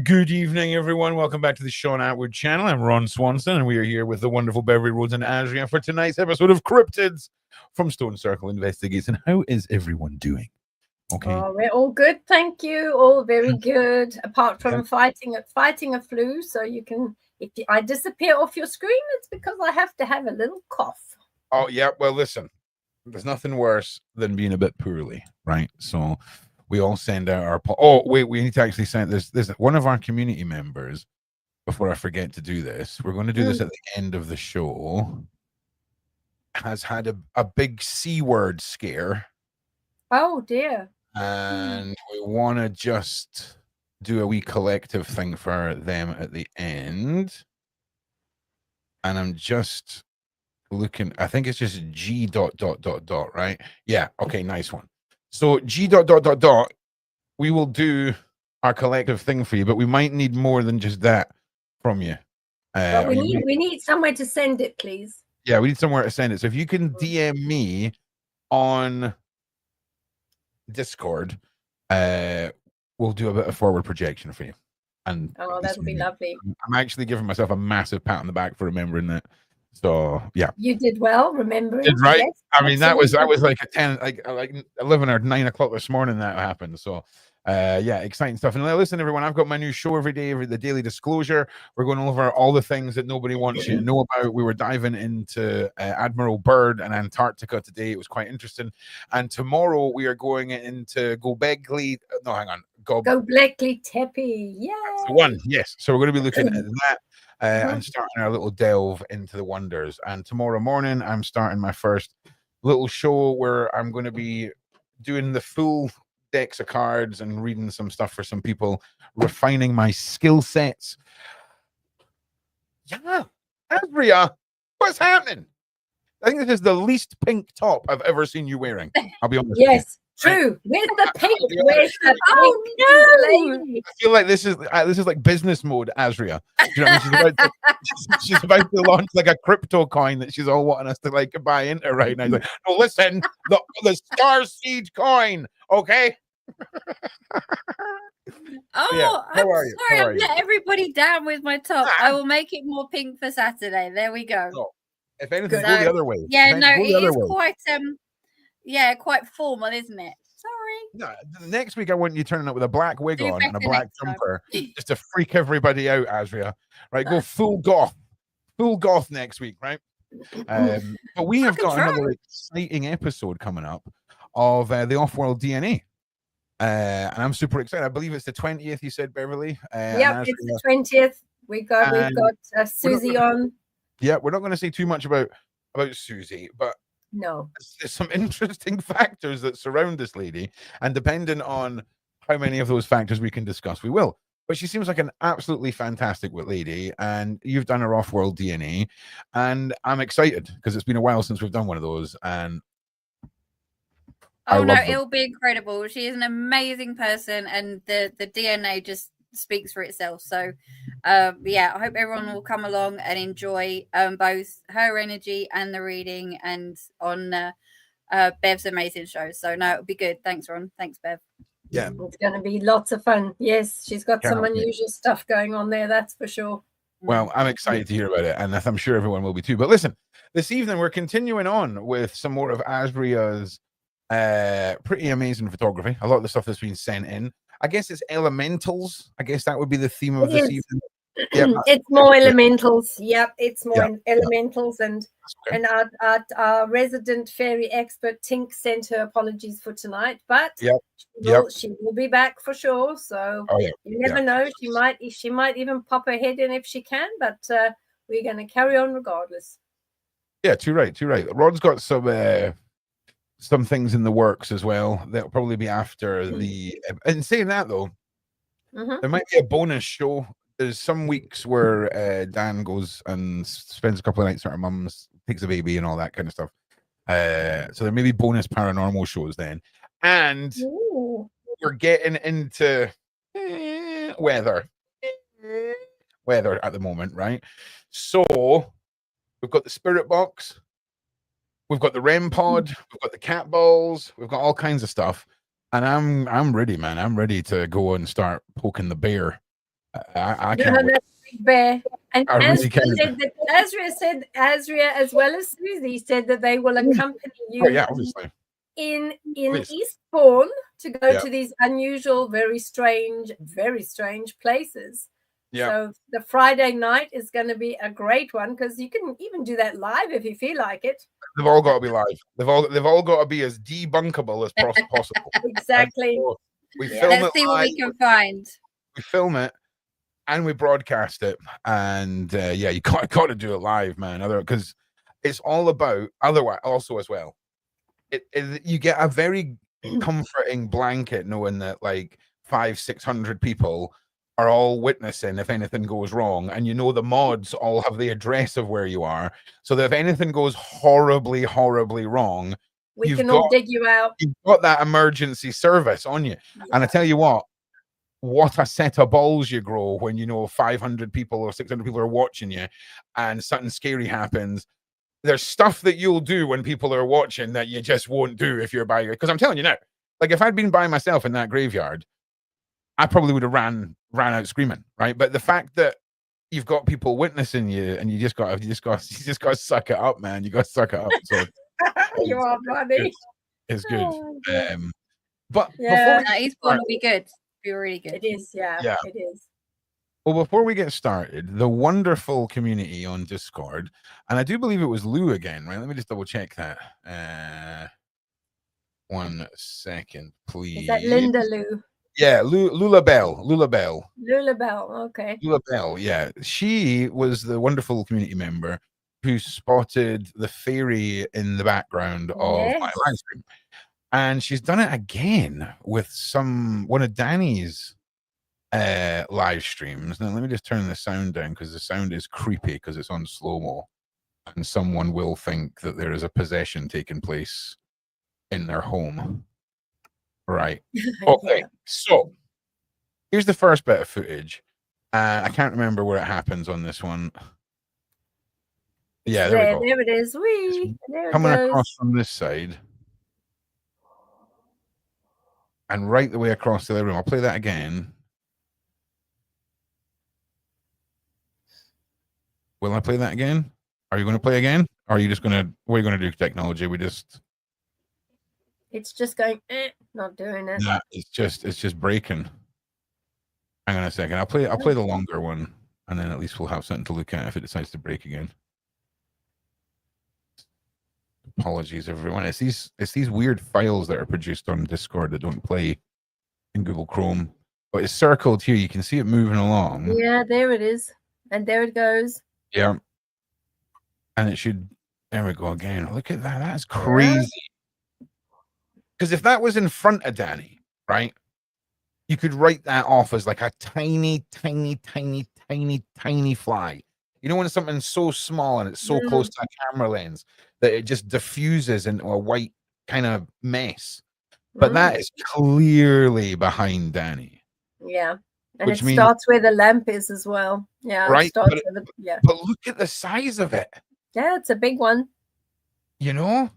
Good evening, everyone. Welcome back to the Sean Atwood channel. I'm Ron Swnason, and we are here with the wonderful Beverli, Rhodes, and Asria for tonight's episode of Cryptids from Stone Circle Investigates. And how is everyone doing? Okay. Oh, we're all good, thank you. All very good, apart from fighting a flu. So you can, if I disappear off your screen, it's because I have to have a little cough. Oh, yeah. Well, listen, there's nothing worse than being a bit poorly, right? So we all send out our... Oh, wait, we need to actually send this. There's one of our community members, before I forget to do this, we're going to do this at the end of the show, has had a big C word scare. Oh, dear. And we want to just do a wee collective thing for them at the end. And I'm just looking... I think it's just G ... right? Yeah, okay, nice one. So G ... we will do our collective thing for you, but we might need more than just that from you. But we need somewhere to send it, please. Yeah, we need somewhere to send it. So if you can DM me on Discord, we'll do a bit of forward projection for you. And oh, that'll be lovely. I'm actually giving myself a massive pat on the back for remembering that. So yeah, you did well remembering. Did right. Yes, I mean, that was like a 10, like 11 or 9 o'clock this morning that happened. So yeah, exciting stuff. And listen, everyone, I've got my new show every day, the Daily Disclosure. We're going over all the things that nobody wants you to know about. We were diving into Admiral Byrd and Antarctica today. It was quite interesting. And tomorrow we are going into Göbekli. No, hang on. Göbekli Tepe. Yeah. That's the one. Yes. So we're going to be looking at that. And starting our little delve into the wonders. And tomorrow morning, I'm starting my first little show where I'm going to be doing the full decks of cards and reading some stuff for some people, refining my skill sets. Yeah, Asria, what's happening? I think this is the least pink top I've ever seen you wearing. I'll be honest. Yes. True. With the pink. With the oh no! I feel like this is like business mode, Asria. You know what I mean? She's about to launch like a crypto coin that she's all wanting us to like buy into right now. She's like, no, listen, the Star Seed coin, okay? Oh, I'm sorry, I've let everybody down with my top. I will make it more pink for Saturday. There we go. So, if anything, go the other way. Yeah, no, it is quite yeah, quite formal, isn't it? Sorry. No, next week I want you turning up with a black wig on and a black jumper just to freak everybody out, Asria. Right, go full goth next week, right? But we have got another exciting episode coming up of the Off-World DNA. And I'm super excited. I believe it's the 20th, you said, Beverli. Yeah, it's the 20th. We've got Susie on. Yeah, we're not going to say too much about Susie, but no, there's some interesting factors that surround this lady, and depending on how many of those factors we can discuss, we will. But she seems like an absolutely fantastic lady, and you've done her Off-World DNA, and I'm excited because it's been a while since we've done one of those, and oh no, it'll be incredible. She is an amazing person, and the DNA just speaks for itself. So yeah, I hope everyone will come along and enjoy both her energy and the reading and on Bev's amazing show. So no, it'll be good. Thanks, Ron. Thanks, Bev. Yeah, it's going to be lots of fun. Yes, she's got some unusual stuff going on there, that's for sure. Well, I'm excited to hear about it, and I'm sure everyone will be too. But listen, this evening we're continuing on with some more of Asria's pretty amazing photography. A lot of the stuff that's been sent in. I guess it's elementals. I guess that would be the theme of this evening. Yep, it's more elementals. Yep, it's more elementals, and our resident fairy expert Tink sent her apologies for tonight, but she will be back for sure. So you never know, she might even pop her head in if she can, but we're going to carry on regardless. Yeah, too right. Rod's got some things in the works as well. That'll probably be after the. And saying that though, there might be a bonus show. There's some weeks where Dan goes and spends a couple of nights at her mum's, takes a baby and all that kind of stuff. So there may be bonus paranormal shows then. And we're getting into weather at the moment, right? So we've got the spirit box, we've got the REM pod, we've got the cat balls, we've got all kinds of stuff. And I'm ready, man. I'm ready to go and start poking the bear. I can't wait. Big bear. And Asria as well as Susie said that they will accompany you obviously. in Eastbourne to go to these unusual, very strange places. So the Friday night is going to be a great one because you can even do that live if you feel like it. They've all got to be live. They've all got to be as debunkable as possible. Exactly. So we film Let's see what we can find. We film it and we broadcast it, and you got to do it live, man. Because it's all about also as well. You get a very comforting blanket knowing that like 500-600 people are all witnessing if anything goes wrong, and the mods all have the address of where you are, so that if anything goes horribly wrong, we can all dig you out. You've got that emergency service on you. And I tell you what a set of balls you grow when 500 people or 600 people are watching you and something scary happens. There's stuff that you'll do when people are watching that you just won't do if you're by your, because I'm telling you now, like if I'd been by myself in that graveyard, I probably would have ran out screaming, right? But the fact that you've got people witnessing you, and you just got to suck it up, man. You got to suck it up. So you are funny. It's good. But Eastbourne will be good. Be really good. It is, it is. Well, before we get started, the wonderful community on Discord, and I do believe it was Lou again, right? Let me just double check that. 1 second, please. Is that Linda Lou? Yeah, Lula Bell, okay. Lula Bell, yeah. She was the wonderful community member who spotted the fairy in the background of my live stream. And she's done it again with one of Danny's live streams. Now, let me just turn the sound down because the sound is creepy because it's on slow-mo. And someone will think that there is a possession taking place in their home. Right. Okay. So here's the first bit of footage. I can't remember where it happens on this one. Yeah, there we go. There it is. Coming across from this side. And right the way across the living room. I'll play that again. Will I play that again? Are you going to play again? Or are you just going to, what are you going to do, technology? It's just going, not doing it. Yeah, it's just breaking. Hang on a second. I'll play the longer one, and then at least we'll have something to look at if it decides to break again. Apologies, everyone. It's these weird files that are produced on Discord that don't play in Google Chrome. But it's circled here. You can see it moving along. Yeah, there it is. And there it goes. Yeah. And it should, there we go again. Look at that. That's crazy. Because if that was in front of Danny, right, you could write that off as like a tiny, tiny, tiny, tiny, tiny fly. You know when something's so small and it's so close to a camera lens that it just diffuses into a white kind of mess. But that is clearly behind Danny. Yeah. And it starts where the lamp is as well. Yeah. Right. But look at the size of it. Yeah, it's a big one. You know?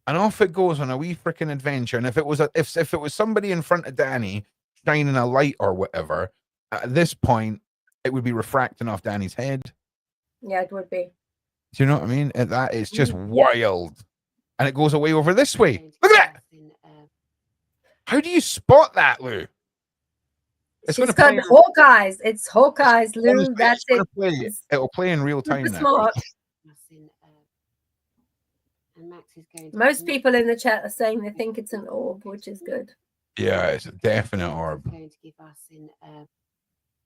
And off it goes on a wee freaking adventure. And if it was if it was somebody in front of Danny shining a light or whatever, at this point, it would be refracting off Danny's head. Yeah, it would be. Do you know what I mean? That is just wild. And it goes away over this way. Look at that. How do you spot that, Lou? She's got Hawkeyes. It's Hawkeyes, Lou. Honestly, that's it. It'll play in real time now. Smart. Most people in the chat are saying they think it's an orb, which is good. Yeah, it's a definite orb.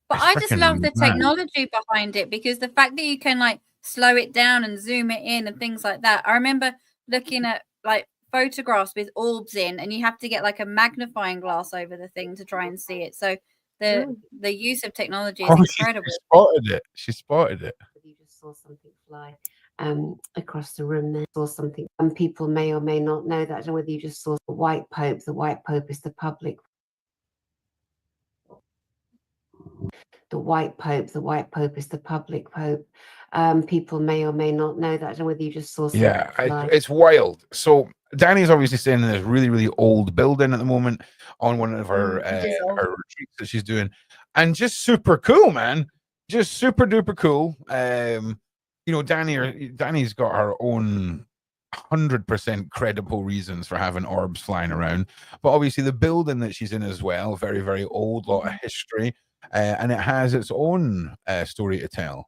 But I just love the technology behind it, because the fact that you can like slow it down and zoom it in and things like that. I remember looking at like photographs with orbs in, and you have to get like a magnifying glass over the thing to try and see it. So the use of technology is incredible. She spotted it. You just saw something fly across the room. There saw something. People may or may not know that. I don't know whether you just saw the White Pope. The White Pope is the public. The White Pope. The White Pope is the public Pope. People may or may not know that. I don't know whether you just saw something fly. It's wild. So Danny's obviously staying in this really, really old building at the moment on one of her retreats that she's doing, and just super cool, man. Just super duper cool. You know, Danny's got her own 100% credible reasons for having orbs flying around, but obviously the building that she's in as well, very, very old, lot of history, and it has its own story to tell.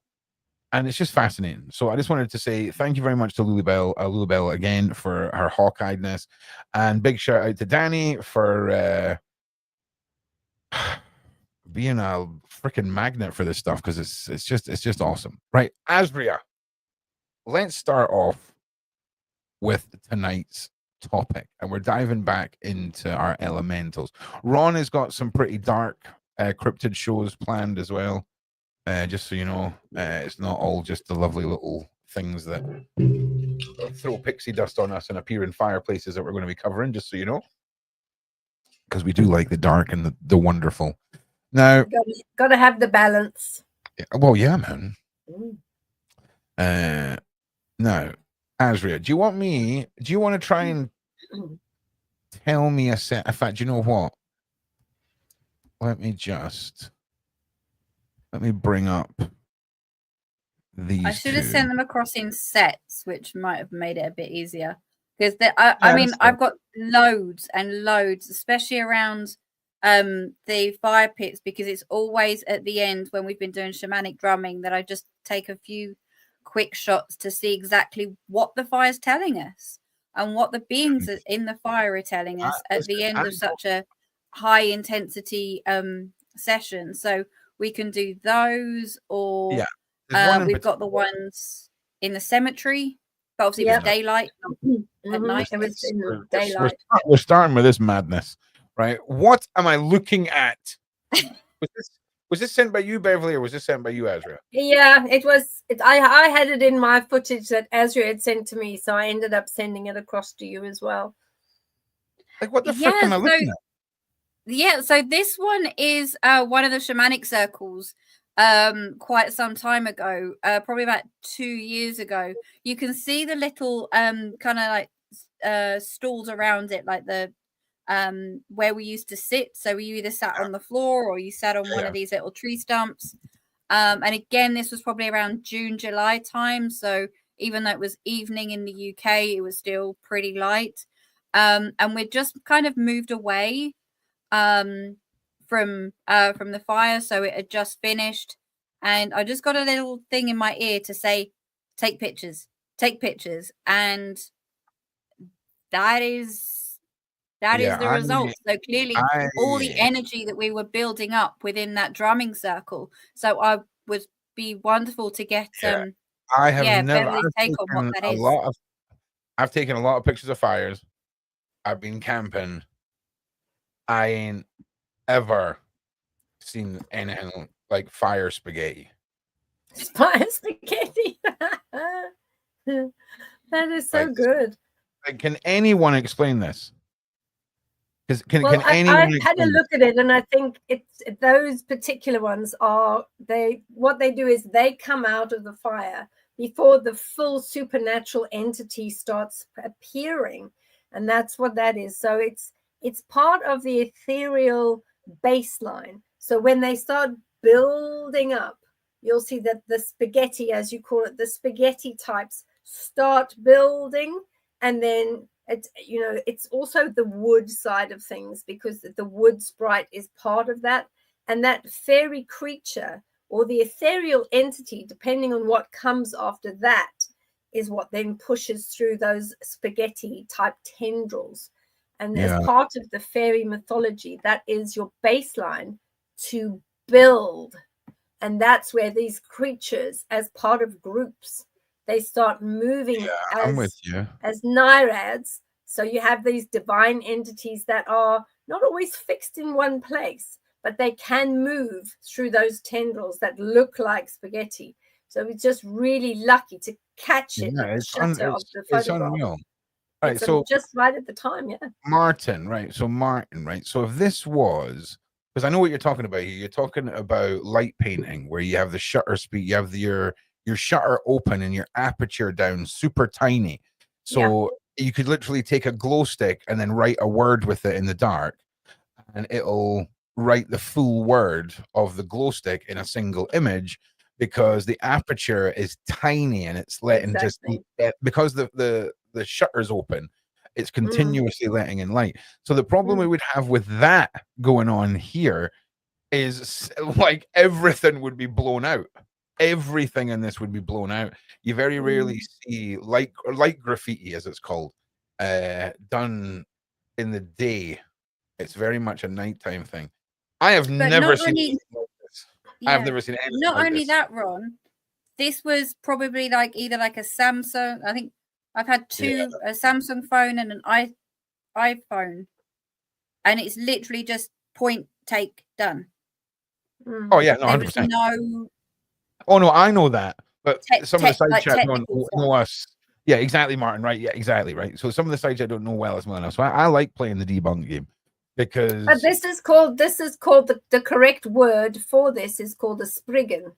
And it's just fascinating. So I just wanted to say thank you very much to Lulabelle again for her hawk-eyedness, and big shout out to Danny for being a freaking magnet for this stuff, because it's just awesome. Right, Asria, let's start off with tonight's topic, and we're diving back into our elementals. Ron has got some pretty dark cryptid shows planned as well. Just so you know, it's not all just the lovely little things that throw pixie dust on us and appear in fireplaces that we're going to be covering, just so you know, because we do like the dark and the wonderful. Now, got to have the balance. Well, yeah, man. Now, Asria, do you want to try and tell me a set? In fact, you know what? Let me bring up these. I should have sent them across in sets, which might have made it a bit easier. Because I mean, I've got loads and loads, especially around the fire pits, because it's always at the end when we've been doing shamanic drumming that I just take a few quick shots to see exactly what the fire's telling us and what the beings in the fire are telling us at the end of such a high intensity session. So we can do those, or we've got the ones in the cemetery, but obviously it was daylight, at night. It was in daylight. We're starting with this madness, right? What am I looking at? Was this sent by you, Beverli, or was this sent by you, Asria? Yeah, it was. I had it in my footage that Asria had sent to me, so I ended up sending it across to you as well. Like, what the frick am I looking at? Yeah, so this one is one of the shamanic circles quite some time ago, probably about 2 years ago. You can see the little kind of like stalls around it, like the where we used to sit. So we either sat on the floor or you sat on one of these little tree stumps. And again, this was probably around June, July time. So even though it was evening in the UK, it was still pretty light. And we'd just kind of moved away from the fire, so it had just finished, and I just got a little thing in my ear to say, take pictures, and that is the result. So clearly all the energy that we were building up within that drumming circle. So I would be wonderful to get I have never take on what that is. I've taken a lot of pictures of fires. I've been camping. I ain't ever seen anything like fire spaghetti. Fire spaghetti. That is so good. Like, can anyone explain this? Can anyone? I had a look at it, and I think it's those particular ones are what they do is they come out of the fire before the full supernatural entity starts appearing, and that's what that is. So it's part of the ethereal baseline. So when they start building up. You'll see that the spaghetti, as you call it, the spaghetti types start building, and then it's also the wood side of things, because the wood sprite is part of that, and that fairy creature or the ethereal entity, depending on what comes after that, is what then pushes through those spaghetti type tendrils. And as part of the fairy mythology, that is your baseline to build. And that's where these creatures, as part of groups, they start moving as naiads. So you have these divine entities that are not always fixed in one place, but they can move through those tendrils that look like spaghetti. So we're just really lucky to catch it at the shutter of the photograph. It's unreal. Right, so just right at the time, Martin, right? So Martin, right? So if this was, because I know what you're talking about here. You're talking about light painting, where you have the shutter speed, you have your shutter open and your aperture down super tiny. So you could literally take a glow stick and then write a word with it in the dark, and it'll write the full word of the glow stick in a single image, because the aperture is tiny and it's letting because the shutter's open, it's continuously letting in light. So the problem we would have with that going on here is like everything would be blown out. Everything in this would be blown out. You very rarely see light graffiti, as it's called, done in the day. It's very much a nighttime thing. I have never seen anything like this. I've never seen anything not like only this. that, Ron, this was probably like either like a Samsung. I think I've had two, a Samsung phone and an iPhone, and it's literally just point, take, done. Oh yeah, no, 100%. Oh no, I know that, but some of the side chat don't know us. Yeah, exactly, Martin. Right? Yeah, exactly. Right. So some of the side chat don't know well as well enough. So I like playing the debunk game, because. But this is called the correct word for this is called a spriggan.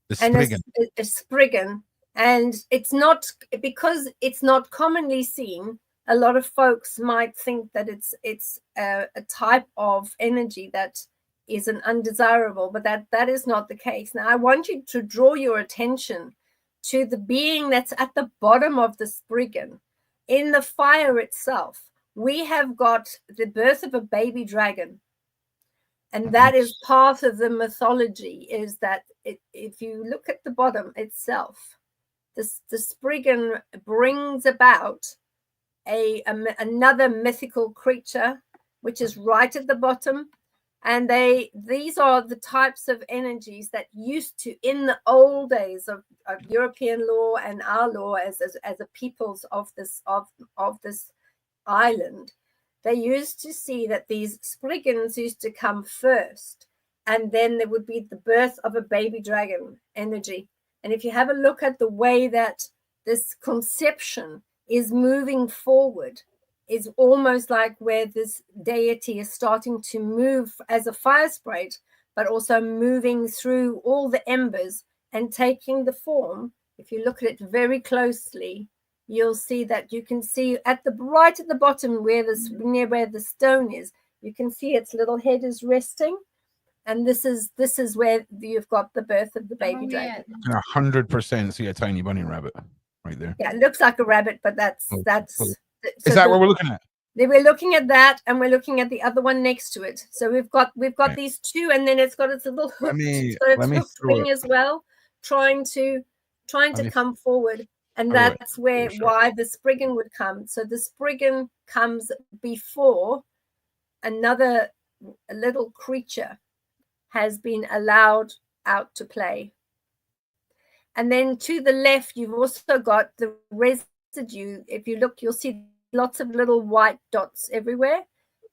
The spriggan. And a spriggan, and it's not, because it's not commonly seen. A lot of folks might think that it's a type of energy that is an undesirable, but that is not the case. Now I want you to draw your attention to the being that's at the bottom of the spriggan. In the fire itself, we have got the birth of a baby dragon, and that is part of the mythology, is that if you look at the bottom itself, the spriggan brings about another mythical creature, which is right at the bottom. And these are the types of energies that used to, in the old days of European law and our law as a peoples of this island, they used to see that these spriggans used to come first, and then there would be the birth of a baby dragon energy. And if you have a look at the way that this conception is moving forward, is almost like where this deity is starting to move as a fire sprite, but also moving through all the embers and taking the form. If you look at it very closely, you'll see that you can see right at the bottom where near where the stone is, you can see its little head is resting. And this is where you've got the birth of the baby dragon. 100% see a tiny bunny rabbit right there. Yeah, it looks like a rabbit, but that's is that what we're looking at? We're looking at that, and we're looking at the other one next to it. So we've got these two, and then it's got its little hook, wing as well, trying to come forward. And that's why the spriggan would come. So the spriggan comes before another little creature has been allowed out to play. And then to the left, you've also got the residue. If you look, you'll see lots of little white dots everywhere.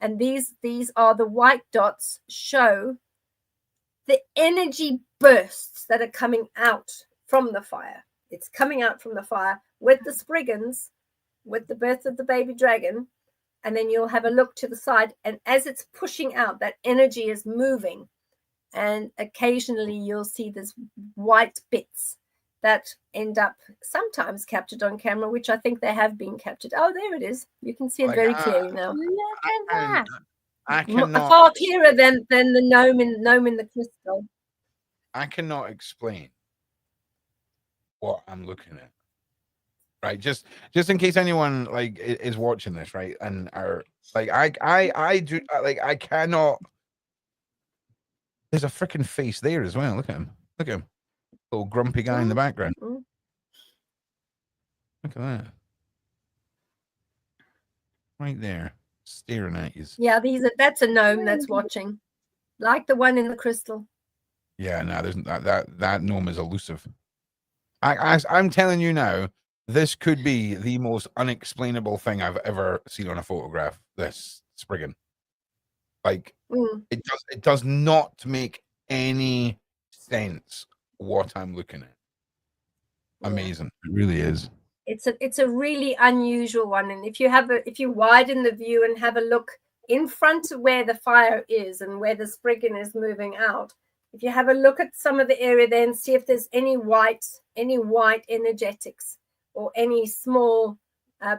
And these are the white dots, show the energy bursts that are coming out from the fire. It's coming out from the fire with the spriggans, with the birth of the baby dragon. And then you'll have a look to the side. And as it's pushing out, that energy is moving. And occasionally you'll see these white bits that end up sometimes captured on camera, which I think they have been captured. Oh, there it is. You can see it very clearly now. Look at that. I cannot. Far clearer than the gnome in the crystal. I cannot explain what I'm looking at. Right, just in case anyone like is watching this, right, and are like, I cannot. There's a freaking face there as well. Look at him. Look at him. Little grumpy guy in the background. Look at that. Right there, staring at you. Yeah, that's a gnome that's watching, like the one in the crystal. Yeah, no, there's that gnome is elusive. I'm telling you now, this could be the most unexplainable thing I've ever seen on a photograph. This Spriggan, like, it does not make any sense what I'm looking at. Amazing, it really is. It's a really unusual one, and if you widen the view and have a look in front of where the fire is and where the Spriggan is moving out, if you have a look at some of the area there and see if there's any white energetics or any small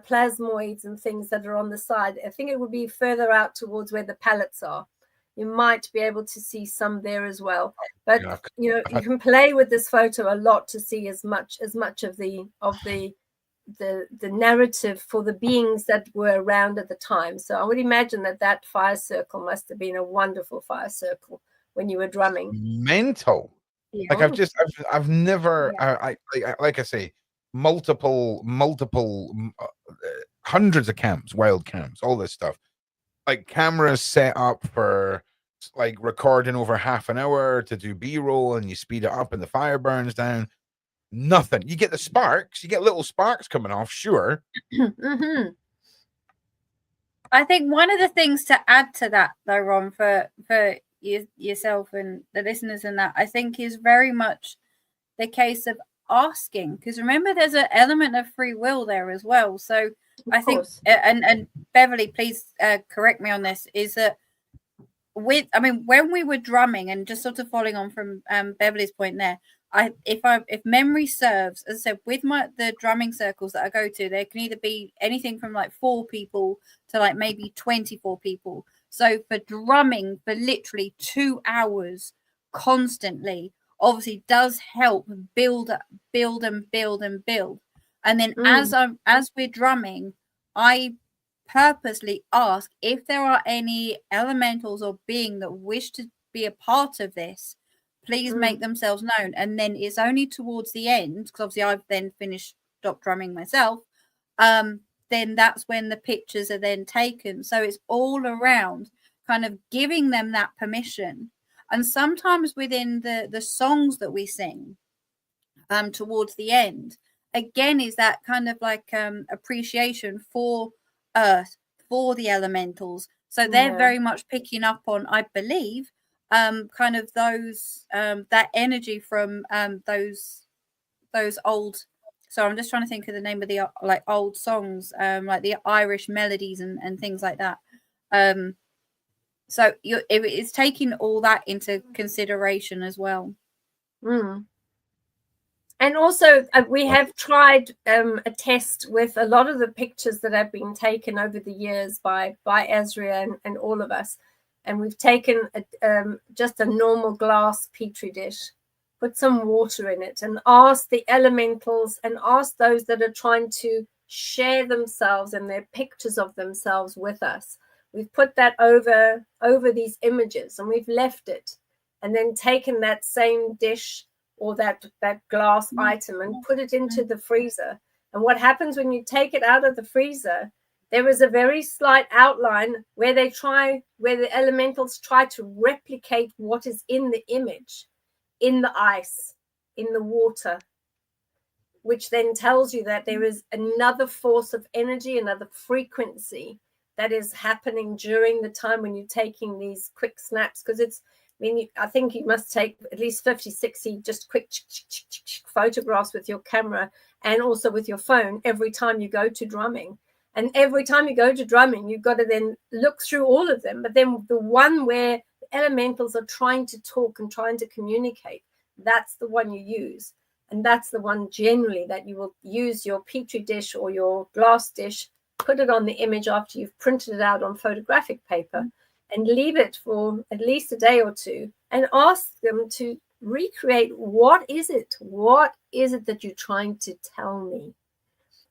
plasmoids and things that are on the side, I think it would be further out towards where the pallets are. You might be able to see some there as well. But you can play with this photo a lot to see as much of the narrative for the beings that were around at the time. So I would imagine that fire circle must have been a wonderful fire circle when you were drumming. Mental. Yeah. Like I've never, like I say, multiple hundreds of camps, wild camps, all this stuff, like cameras set up for like recording over half an hour to do B-roll, and you speed it up and the fire burns down. Nothing. You get the sparks, you get little sparks coming off, sure. I think one of the things to add to that, though, Ron, for yourself and the listeners, and that I think is very much the case of asking, because remember, there's an element of free will there as well. So I think, and Beverli, please correct me on this, is that when we were drumming, and just sort of following on from Beverli's point there, if memory serves, as I said, with the drumming circles that I go to, there can either be anything from like 4 people to like maybe 24 people. So for drumming for literally 2 hours constantly, obviously does help build. And then as we're drumming, I purposely ask if there are any elementals or being that wish to be a part of this, please make themselves known. And then it's only towards the end, because obviously I've then stopped drumming myself, then that's when the pictures are then taken. So it's all around kind of giving them that permission. And sometimes within the songs that we sing towards the end, again, is that kind of like appreciation for Earth, for the elementals. So they're very much picking up on, I believe, kind of those that energy from those old. So I'm just trying to think of the name of the like old songs, like the Irish melodies and things like that. So it's taking all that into consideration as well. And also, we have tried a test with a lot of the pictures that have been taken over the years by Asria and all of us. And we've taken just a normal glass petri dish, put some water in it, and asked the elementals and asked those that are trying to share themselves and their pictures of themselves with us. We've put that over these images, and we've left it, and then taken that same dish or that glass item and put it into the freezer. And what happens when you take it out of the freezer, there is a very slight outline where the elementals try to replicate what is in the image, in the ice, in the water, which then tells you that there is another force of energy, another frequency that is happening during the time when you're taking these quick snaps. Because I think you must take at least 50, 60 just quick photographs with your camera and also with your phone every time you go to drumming. And every time you go to drumming, you've got to then look through all of them. But then the one where the elementals are trying to talk and trying to communicate, that's the one you use. And that's the one generally that you will use your petri dish or your glass dish, put it on the image after you've printed it out on photographic paper, and leave it for at least a day or two, and ask them to recreate, what is it that you're trying to tell me?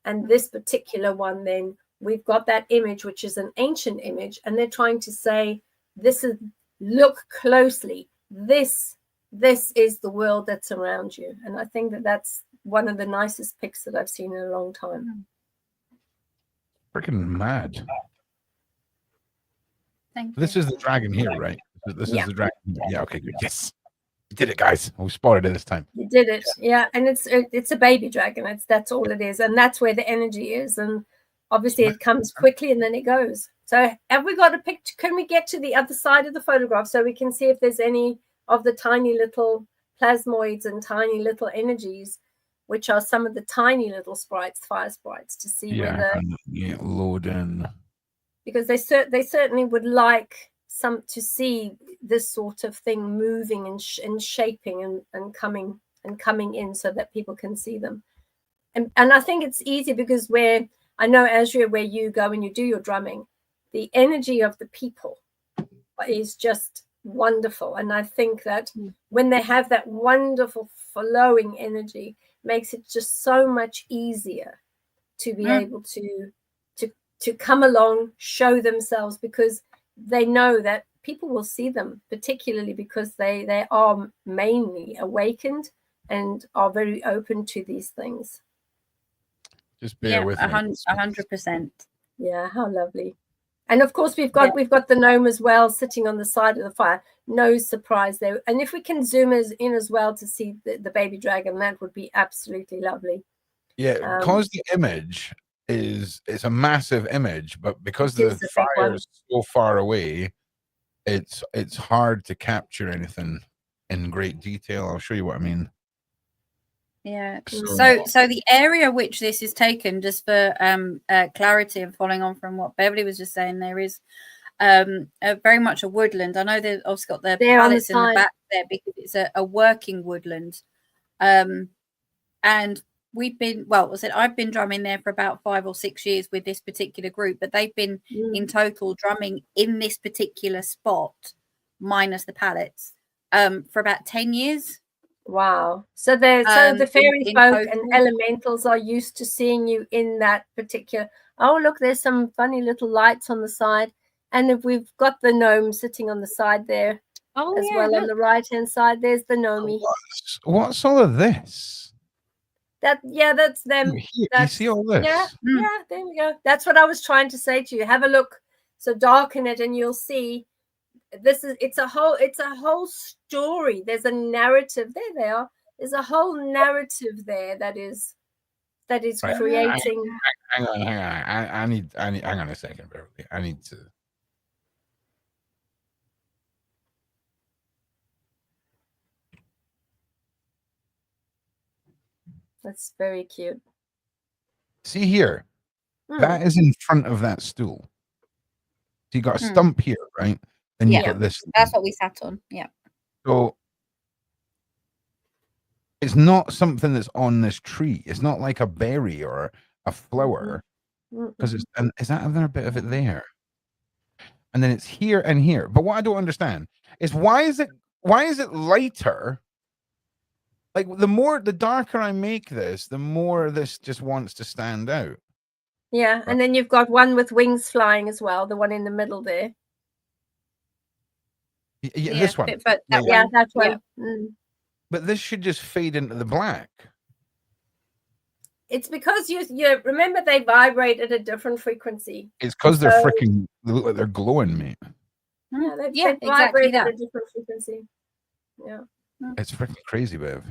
And this particular one, then we've got that image, which is an ancient image, and they're trying to say, this is, look closely, this is the world that's around you. And I think that that's one of the nicest pics that I've seen in a long time. Freaking mad. Thank This you. is the dragon here, right? This is the dragon here. Yeah, okay, good. Yes. You did it, guys. We spotted it this time. You did it. Yeah. And it's a baby dragon. That's all it is. And that's where the energy is. And obviously it comes quickly and then it goes. So have we got a picture? Can we get to the other side of the photograph so we can see if there's any of the tiny little plasmoids and tiny little energies, which are some of the tiny little sprites, fire sprites, to see whether load in. Because they certainly would like to see this sort of thing moving and shaping and coming in so that people can see them. And I think it's easy because I know, Asria, where you go and you do your drumming, the energy of the people is just wonderful. And I think that when they have that wonderful flowing energy, makes it just so much easier to be able to come along, show themselves, because they know that people will see them, particularly because they are mainly awakened and are very open to these things. Just bear with me. 100%. Yeah, how lovely. And of course we've got the gnome as well sitting on the side of the fire. No surprise there. And if we can zoom in as well to see the baby dragon, that would be absolutely lovely. Yeah, because the image it's a massive image, but because the fire is so far away, it's hard to capture anything in great detail. I'll show you what I mean. Yeah. So the area which this is taken, just for clarity and following on from what Beverli was just saying, there is very much a woodland. I know they've also got the pallets in the back there because it's a working woodland. And I've been drumming there for about 5 or 6 years with this particular group, but they've been in total drumming in this particular spot, minus the pallets, for about 10 years. Wow. So the fairy folk and elementals are used to seeing you in that particular. Oh, look, there's some funny little lights on the side. And if we've got the gnome sitting on the side there well. On the right-hand side, there's the gnome. What's all of this? That's them. You see all this? Yeah, there we go. That's what I was trying to say to you. Have a look. So darken it and you'll see it's a whole story. There's a narrative. There they are. There's a whole narrative there that is right. Creating. Hang on. I need hang on a second, Beverli. I need to. That's very cute. See here, that is in front of that stool. So you got a stump here, right? And you got this. That's what we sat on. Yeah. So it's not something that's on this tree. It's not like a berry or a flower, because is that another bit of it there? And then it's here and here. But what I don't understand is why is it lighter? Like the darker I make this, the more this just wants to stand out. Yeah, and then you've got one with wings flying as well, the one in the middle there. Yeah, this one. That one. Yeah. But this should just fade into the black. It's because you remember they vibrate at a different frequency. It's because they're freaking. They look like they're glowing, mate. Yeah, they vibrate at a different frequency. Yeah. It's freaking crazy, Bev.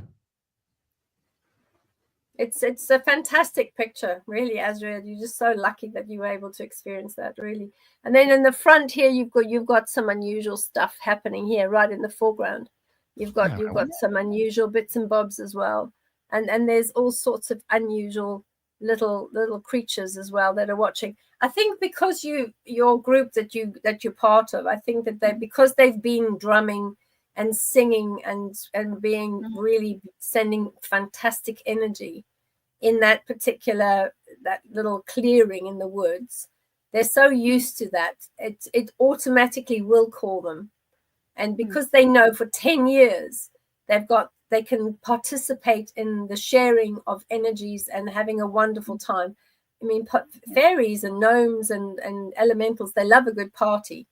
It's a fantastic picture, really, Asria. You're just so lucky that you were able to experience that, really. And then in the front here, you've got some unusual stuff happening here, right in the foreground. You've got some unusual bits and bobs as well, and there's all sorts of unusual little creatures as well that are watching. I think because your group that you're part of, I think that because they've been drumming and singing and being really sending fantastic energy in that little clearing in the woods, they're so used to that it automatically will call them. And because they know for 10 years they can participate in the sharing of energies and having a wonderful time. I mean, fairies and gnomes and elementals, they love a good party.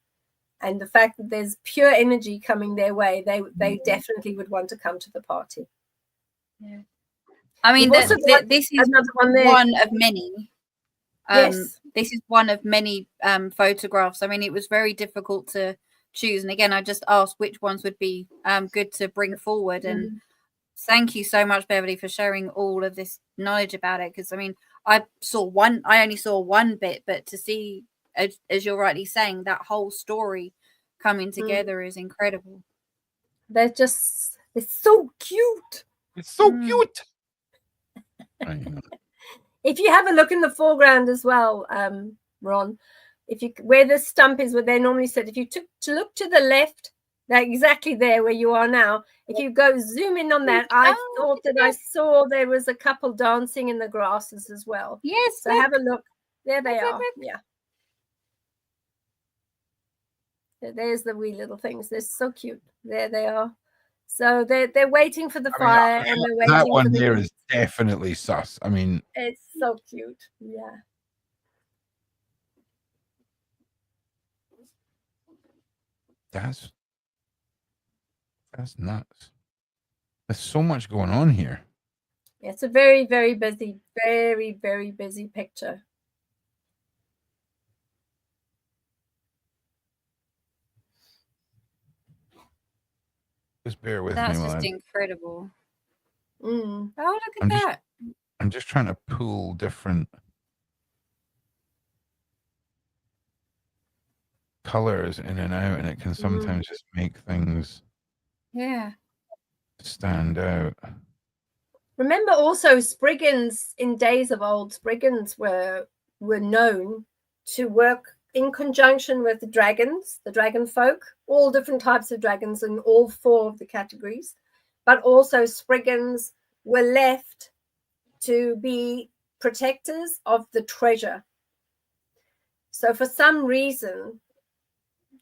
And the fact that there's pure energy coming their way, they definitely would want to come to the party. Yeah. I mean, this is one of many. Yes. This is one of many photographs. I mean, it was very difficult to choose. And again, I just asked which ones would be good to bring forward. And thank you so much, Beverli, for sharing all of this knowledge about it. Because, I mean, I only saw one bit, but to see, as you're rightly saying, that whole story coming together is incredible. It's so cute. It's so cute. If you have a look in the foreground as well, Ron, where the stump is, where they normally sit, if you look to the left, they're exactly there where you are now. If you go zoom in on that, I thought that I saw there was a couple dancing in the grasses as well. Yes. So have a look. There they are. Yeah. There's the wee little things. They're so cute. There they are. So they're waiting for the fire, and they're waiting. That one there is definitely sus. I mean, it's so cute. Yeah. That's nuts. There's so much going on here. It's a very, very busy, very, very busy picture. Just bear with me. That's just incredible. Oh, look at that. I'm just trying to pull different colors in and out, and it can sometimes just make things stand out. Remember also Spriggans, in days of old, Spriggans were known to work in conjunction with the dragons, the dragon folk, all different types of dragons in all 4 of the categories. But also Spriggans were left to be protectors of the treasure. So for some reason,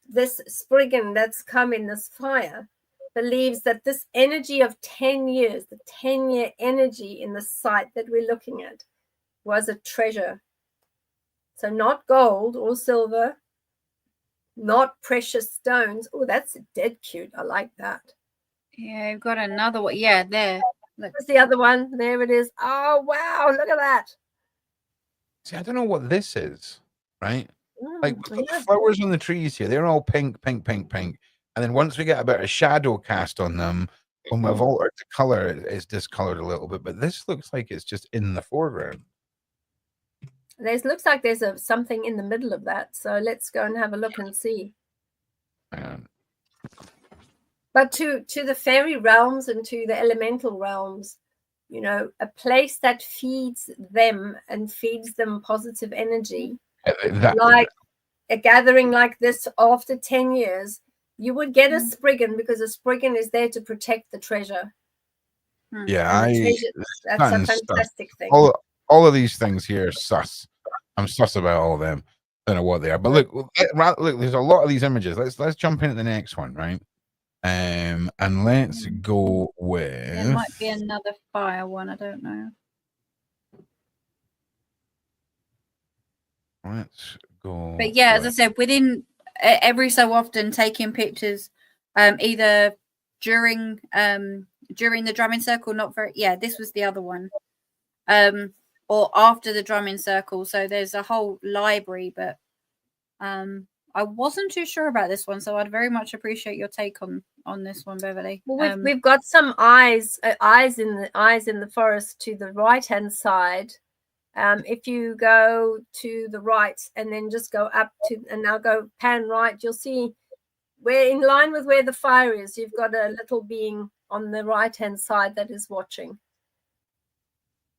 this Spriggan that's come in this fire believes that this energy of 10 years, the 10-year energy in the site that we're looking at, was a treasure. So not gold or silver, not precious stones. Oh, that's dead cute. I like that. Yeah, you've got another one. Yeah, there. Look. There's the other one. There it is. Oh, wow. Look at that. See, I don't know what this is, right? Like the flowers on the trees here, they're all pink, pink, pink, pink. And then once we get a bit of shadow cast on them, when we've altered the color, it's discolored a little bit. But this looks like it's just in the foreground. Looks like there's something in the middle of that. So let's go and have a look and see. But to the fairy realms and to the elemental realms, you know, a place that feeds them and feeds them positive energy, like a gathering like this after 10 years, you would get a Spriggan, because a Spriggan is there to protect the treasure. Yeah, that's a fantastic thing. All of these things here are sus. I'm sus about all of them. Don't know what they are. But look, there's a lot of these images. Let's jump into the next one, right? And let's go with. There might be another fire one. I don't know. Let's go. But yeah, as I said, within every so often taking pictures, either during the drumming circle, this was the other one, or after the drumming circle. So there's a whole library, but I wasn't too sure about this one, so I'd very much appreciate your take on this one, Beverli. Well, we've got some eyes in the forest to the right hand side. If you go to the right and then just go up to, and now go pan right, you'll see we're in line with where the fire is. You've got a little being on the right hand side that is watching.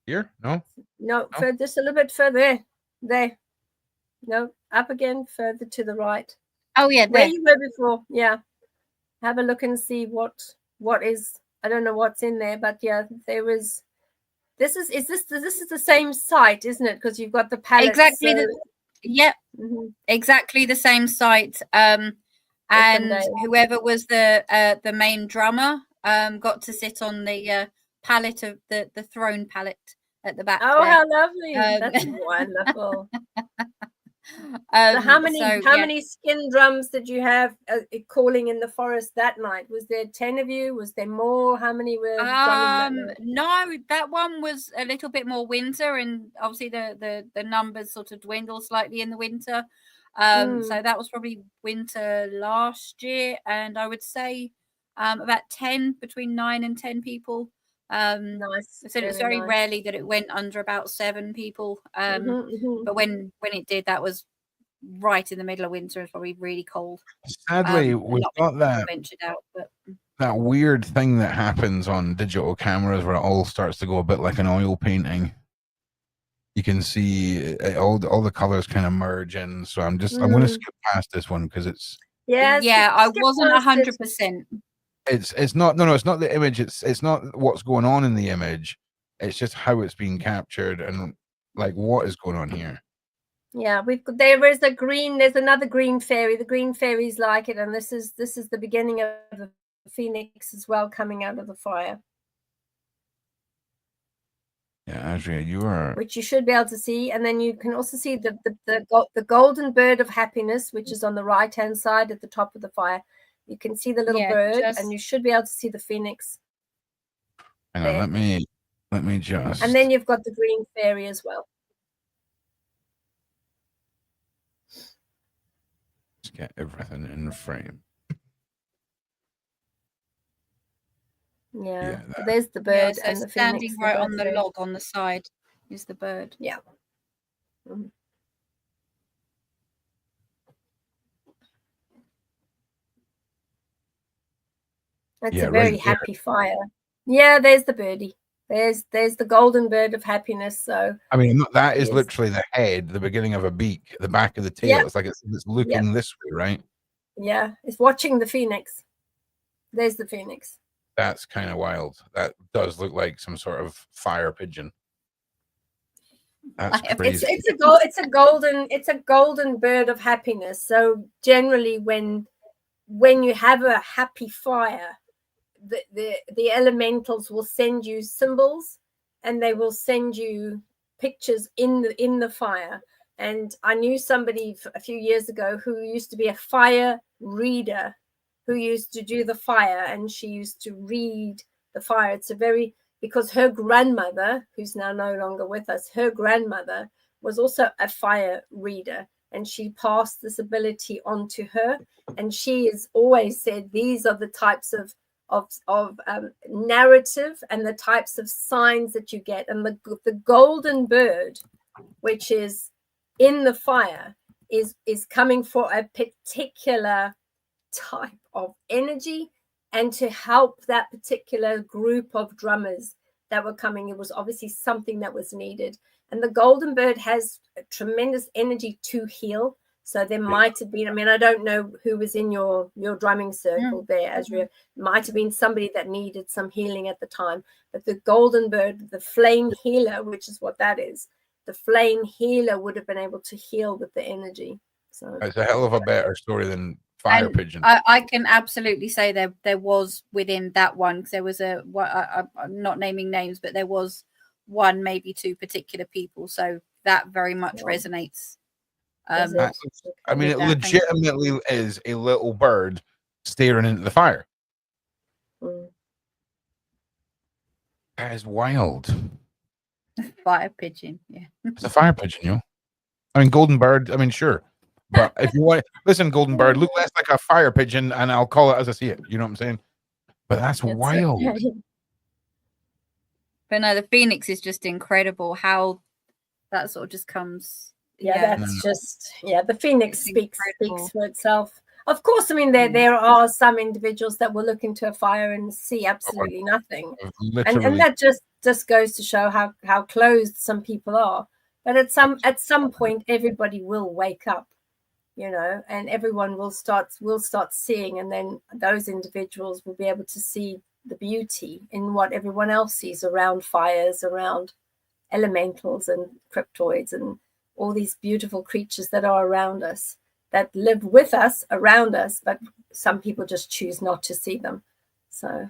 Here? No, just a little bit further. There. No, up again, further to the right. Oh yeah, where you were before. Yeah, have a look and see what is. I don't know what's in there, but yeah, there was. This is the same site, isn't it? Because you've got the pallets. Exactly. Exactly the same site. And whoever was the main drummer, got to sit on the pallet of the throne pallet at the back. Oh, there. how lovely! That's wonderful. So how many skin drums did you have calling in the forest that night? Was there 10 of you? Was there more? How many were drumming that night? No, that one was a little bit more winter, and obviously the numbers sort of dwindle slightly in the winter. So that was probably winter last year, and I would say about 10, between 9 and 10 people. Nice. So it's very rarely that it went under about 7 people. But when it did, that was right in the middle of winter. It's probably really cold. Sadly, we've got that ventured out, but that weird thing that happens on digital cameras where it all starts to go a bit like an oil painting. You can see all the colors kind of merge in. So I'm going to skip past this one because it's I wasn't 100%. It's not it's not the image. It's not what's going on in the image. It's just how it's being captured and like what is going on here. Yeah, there's another green fairy. The green fairies like it, and this is the beginning of the phoenix as well, coming out of the fire. Yeah, Asria, which you should be able to see, and then you can also see the golden bird of happiness, which is on the right hand side at the top of the fire. You can see the little bird, and you should be able to see the phoenix. Hang on, let me just. And then you've got the green fairy as well. Let's get everything in frame. Yeah, there's the bird so and the standing phoenix, right on the log on the side is the bird. Yeah. It's a very happy fire. Yeah, there's the birdie. There's the golden bird of happiness. So I mean, that is literally the head, the beginning of a beak, the back of the tail. Yeah. It's like it's looking this way, right? Yeah, it's watching the phoenix. There's the phoenix. That's kind of wild. That does look like some sort of fire pigeon. That's crazy. It's a golden bird of happiness. So generally, when you have a happy fire, the elementals will send you symbols, and they will send you pictures in the fire. And I knew somebody a few years ago who used to be a fire reader, who used to do the fire, and she used to read the fire. Because her grandmother, who's now no longer with us, her grandmother was also a fire reader, and she passed this ability on to her. And she has always said these are the types of narrative and the types of signs that you get. And the golden bird, which is in the fire, is coming for a particular type of energy, and to help that particular group of drummers that were coming. It was obviously something that was needed. And the golden bird has a tremendous energy to heal. So there might have been, I mean, I don't know who was in your drumming circle there, Asria. Might have been somebody that needed some healing at the time. But the golden bird, the flame healer, which is what that is, the flame healer would have been able to heal with the energy. So it's a hell of a better story than fire pigeon. I can absolutely say there was within that one, because there was I'm not naming names, but there was one, maybe 2 particular people. So that very much resonates. I mean, it legitimately is a little bird staring into the fire. That is wild. Fire pigeon, yeah. It's a fire pigeon, you know. I mean, golden bird. I mean, sure. But if you want, listen, golden bird, look less like a fire pigeon, and I'll call it as I see it. You know what I'm saying? But that's wild. But no, the phoenix is just incredible. How that sort of just comes. That's just the phoenix speaks for itself. Of course, I mean there are some individuals that will look into a fire and see absolutely nothing, and that just goes to show how closed some people are. But at some point, everybody will wake up. You know, and everyone will start seeing, and then those individuals will be able to see the beauty in what everyone else sees around fires, around elementals and cryptoids and all these beautiful creatures that are around us, that live with us, around us, but some people just choose not to see them. So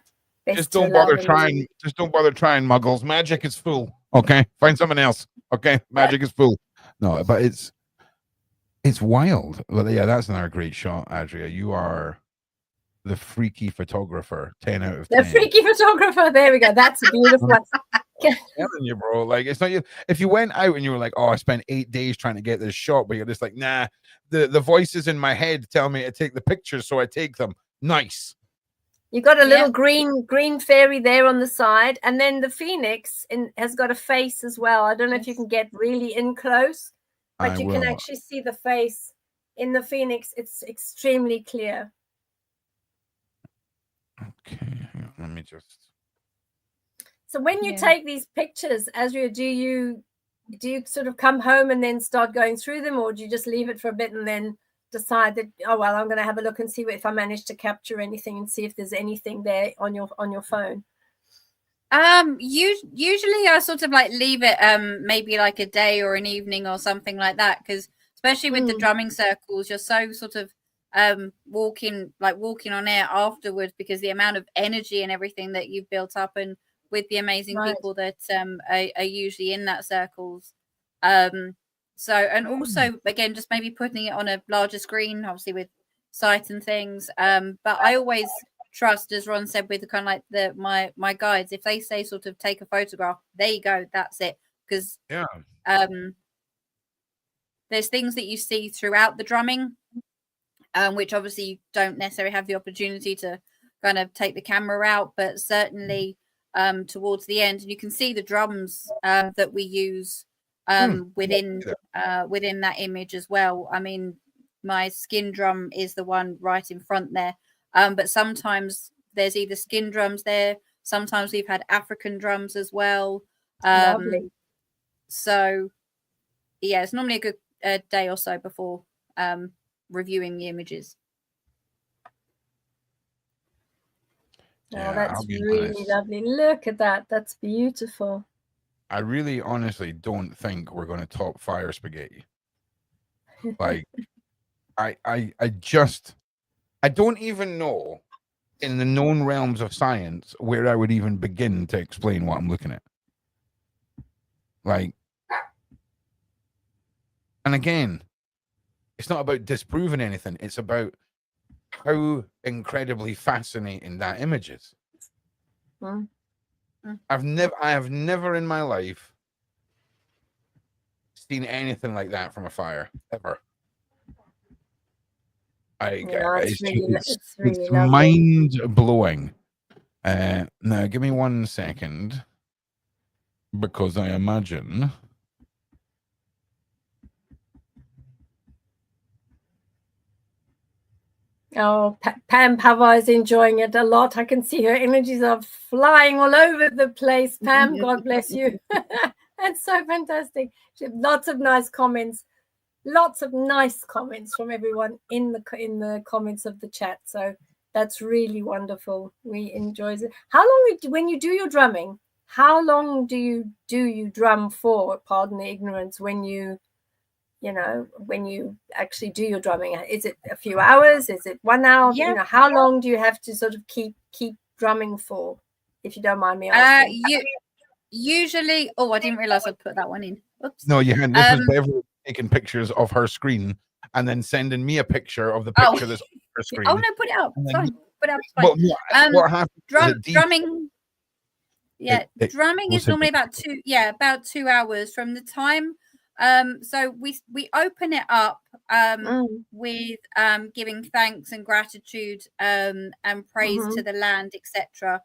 Just don't bother trying. Just don't bother trying, Muggles. Magic is full. Okay, find someone else. Okay, magic is full. No, but it's wild. Well, yeah, that's another great shot, Asria. You are the freaky photographer. 10 out of 10. The freaky photographer. There we go. That's a beautiful one. I'm telling you, bro. Like, it's not you. If you went out and you were like, "Oh, I spent 8 days trying to get this shot," but you're just like, "Nah, the voices in my head tell me to take the pictures, so I take them." Nice. You got a little green fairy there on the side, and then the phoenix has got a face as well. I don't know if you can get really in close, but you can actually see the face in the phoenix. It's extremely clear. Okay, hang on, let me just. So when you take these pictures, Asria, do you sort of come home and then start going through them, or do you just leave it for a bit and then decide that, oh well, I'm going to have a look and see if I manage to capture anything and see if there's anything there on your phone? Usually I sort of like leave it maybe like a day or an evening or something like that, because especially with the drumming circles, you're so sort of walking on air afterwards, because the amount of energy and everything that you've built up, and with the amazing people that are usually in that circles. So, and also again, just maybe putting it on a larger screen, obviously with sight and things. But I always trust, as Ron said, with the kind of like my guides, if they say sort of take a photograph, there you go, that's it. Because there's things that you see throughout the drumming, which obviously you don't necessarily have the opportunity to kind of take the camera out, but certainly towards the end, and you can see the drums that we use within that image as well. I mean, my skin drum is the one right in front there, but sometimes there's either skin drums there, sometimes we've had African drums as well. Lovely. So yeah, it's normally a good day or so before reviewing the images. Oh, that's really lovely. Look at that. That's beautiful. I really honestly don't think we're going to top Fire Spaghetti. Like, I don't even know in the known realms of science where I would even begin to explain what I'm looking at. Like, and again, it's not about disproving anything. It's about how incredibly fascinating that image is. I have never in my life seen anything like that from a fire ever. It's mind blowing. Now give me 1 second, because I imagine Pam Pava is enjoying it a lot. I can see her energies are flying all over the place. Pam, God bless you. That's so fantastic. Lots of nice comments. Lots of nice comments from everyone in the comments of the chat. So that's really wonderful. We enjoy it. How long, when you do your drumming, how long do you drum for? Pardon the ignorance. When you actually do your drumming, is it a few hours? Is it 1 hour? Yeah. How long do you have to sort of keep drumming for, if you don't mind me asking? Usually, I didn't realize I'd put that one in. Oops. No, you hadn't. This was Beverli taking pictures of her screen and then sending me a picture of the picture that's on her screen. Oh no, put it up. It's fine. Put it up. It's fine. What happened? Drumming. Yeah, drumming is normally about 2 hours from the time. So we open it up with giving thanks and gratitude and praise to the land, etc.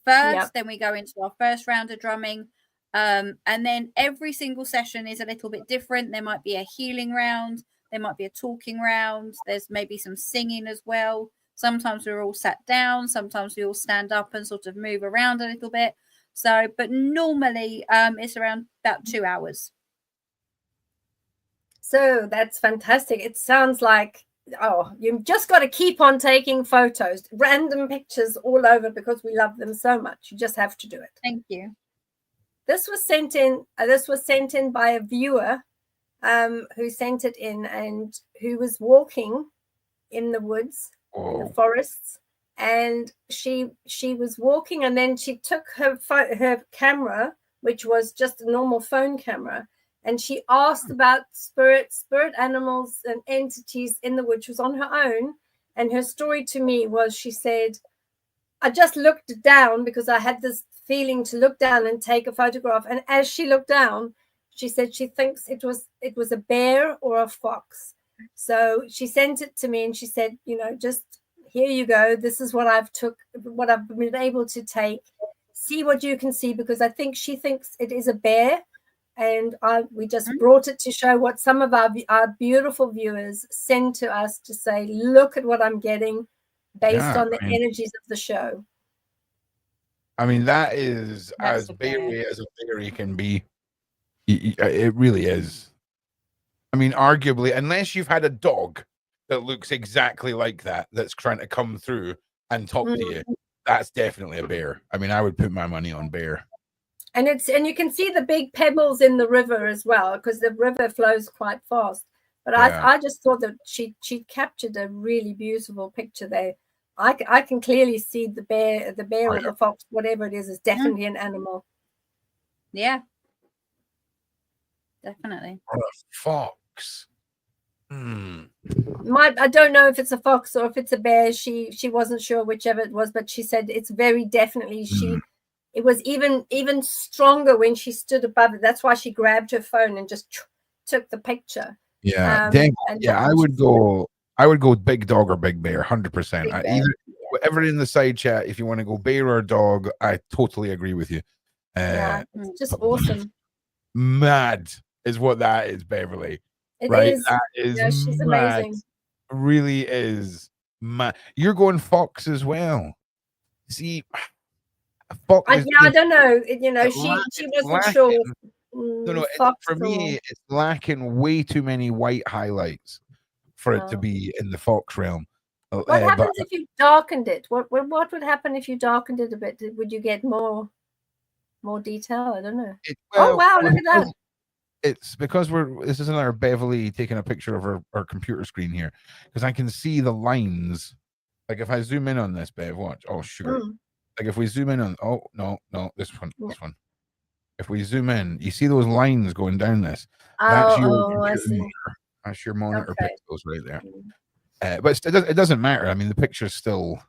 First, then we go into our first round of drumming, and then every single session is a little bit different. There might be a healing round, there might be a talking round, there's maybe some singing as well. Sometimes we're all sat down, sometimes we all stand up and sort of move around a little bit. So, but normally it's around about 2 hours. So that's fantastic. It sounds like, you've just got to keep on taking photos, random pictures all over, because we love them so much. You just have to do it. Thank you. This was sent in by a viewer who sent it in, and who was walking in the woods, in the forests, and she was walking, and then she took her camera, which was just a normal phone camera, and she asked about spirit animals and entities in the woods. She was on her own, and her story to me was, she said, I just looked down because I had this feeling to look down and take a photograph, and as she looked down, she said she thinks it was a bear or a fox. So she sent it to me, and she said, just here you go. This is what I've been able to take. See what you can see, because I think she thinks it is a bear, and we just brought it to show what some of our beautiful viewers send to us to say, look at what I'm getting based on the energies of the show. I mean, that is as Beverli as a theory can be. It really is. I mean, arguably, unless you've had a dog that looks exactly like that's trying to come through and talk to you, that's definitely a bear. I mean, I would put my money on bear. And you can see the big pebbles in the river as well, because the river flows quite fast. But I just thought that she captured a really beautiful picture there. I can clearly see the bear or the fox, whatever it is definitely an animal. Yeah. Definitely. Or a fox. I don't know if it's a fox or if it's a bear. She wasn't sure whichever it was, but she said it's very definitely it was even stronger when she stood above it. That's why she grabbed her phone and just took the picture. Yeah. I would go big dog or big bear, 100%. Whatever in the side chat, if you want to go bear or dog, I totally agree with you. It's just awesome. Mad is what that is, Beverli. It is. That is she's mad. Amazing. Really is mad. You're going fox as well. See, fox. I don't know. She wasn't sure. No. For me, it's lacking way too many white highlights for it to be in the fox realm. What happens if you darkened it? What would happen if you darkened it a bit? Would you get more detail? I don't know. Oh wow! Look at that. It's because this isn't our Beverli taking a picture of our computer screen here, because I can see the lines. Like if I zoom in on this, Bev, watch. Oh sugar. Like if we zoom in on no, this one. If we zoom in, you see those lines going down this. That's your monitor pixels right there. But it doesn't matter. I mean, the picture's still.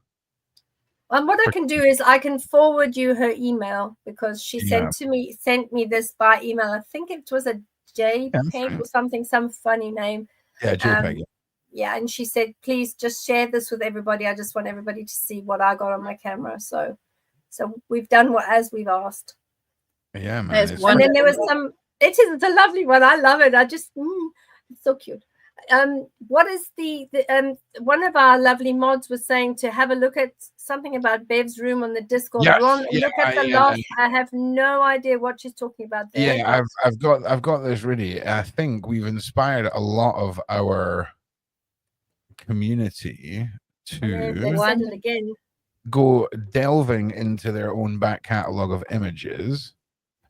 What I can do is I can forward you her email, because she sent me this by email. I think it was a JPEG or something, some funny name. Yeah, JPEG. Yeah, and she said, please just share this with everybody. I just want everybody to see what I got on my camera. So we've done as we've asked. Yeah, man. And then there was it's a lovely one. I love it. I just it's so cute. What is the one of our lovely mods was saying to have a look at something about Bev's room on the Discord. Yes, Ron, look at the last. I have no idea what she's talking about there. Yeah, I've got this ready. I think we've inspired a lot of our community to go delving into their own back catalogue of images.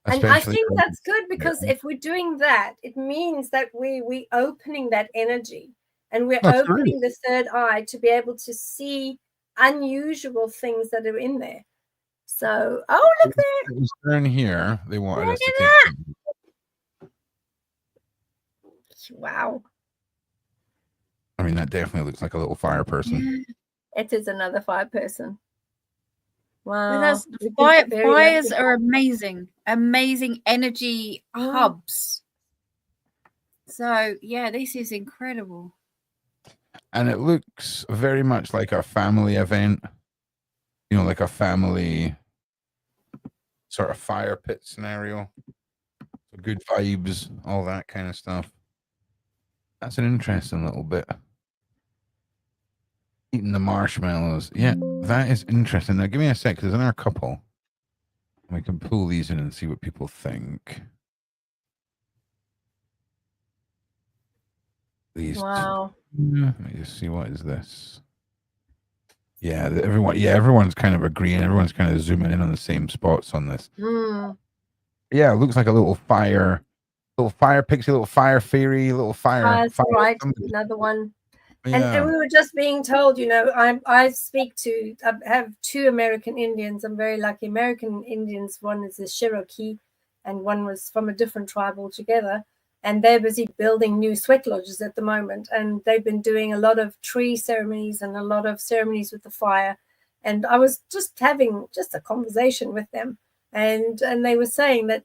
And I think that's good, because if we're doing that, it means that we opening that energy, and we're opening the third eye to be able to see unusual things that are in there. So, look there. It was down here. They wanted us to take. Wow. I mean, that definitely looks like a little fire person. It is another fire person. Wow. Fires are amazing energy hubs. So yeah, this is incredible. And it looks very much like a family event, like a family sort of fire pit scenario. Good vibes, all that kind of stuff. That's an interesting little bit. Eating the marshmallows. Yeah, that is interesting. Now, give me a sec. There's another couple. We can pull these in and see what people think. These. Wow. Let me just see, what is this? Yeah, everyone's kind of agreeing. Everyone's kind of zooming in on the same spots on this. Yeah, it looks like a little fire pixie, little fire fairy, little fire. Right, another one. And we were just being told, I have 2 American Indians. I'm very lucky. American Indians, one is a Cherokee and one was from a different tribe altogether. And they're busy building new sweat lodges at the moment. And they've been doing a lot of tree ceremonies and a lot of ceremonies with the fire. And I was just having a conversation with them. And they were saying that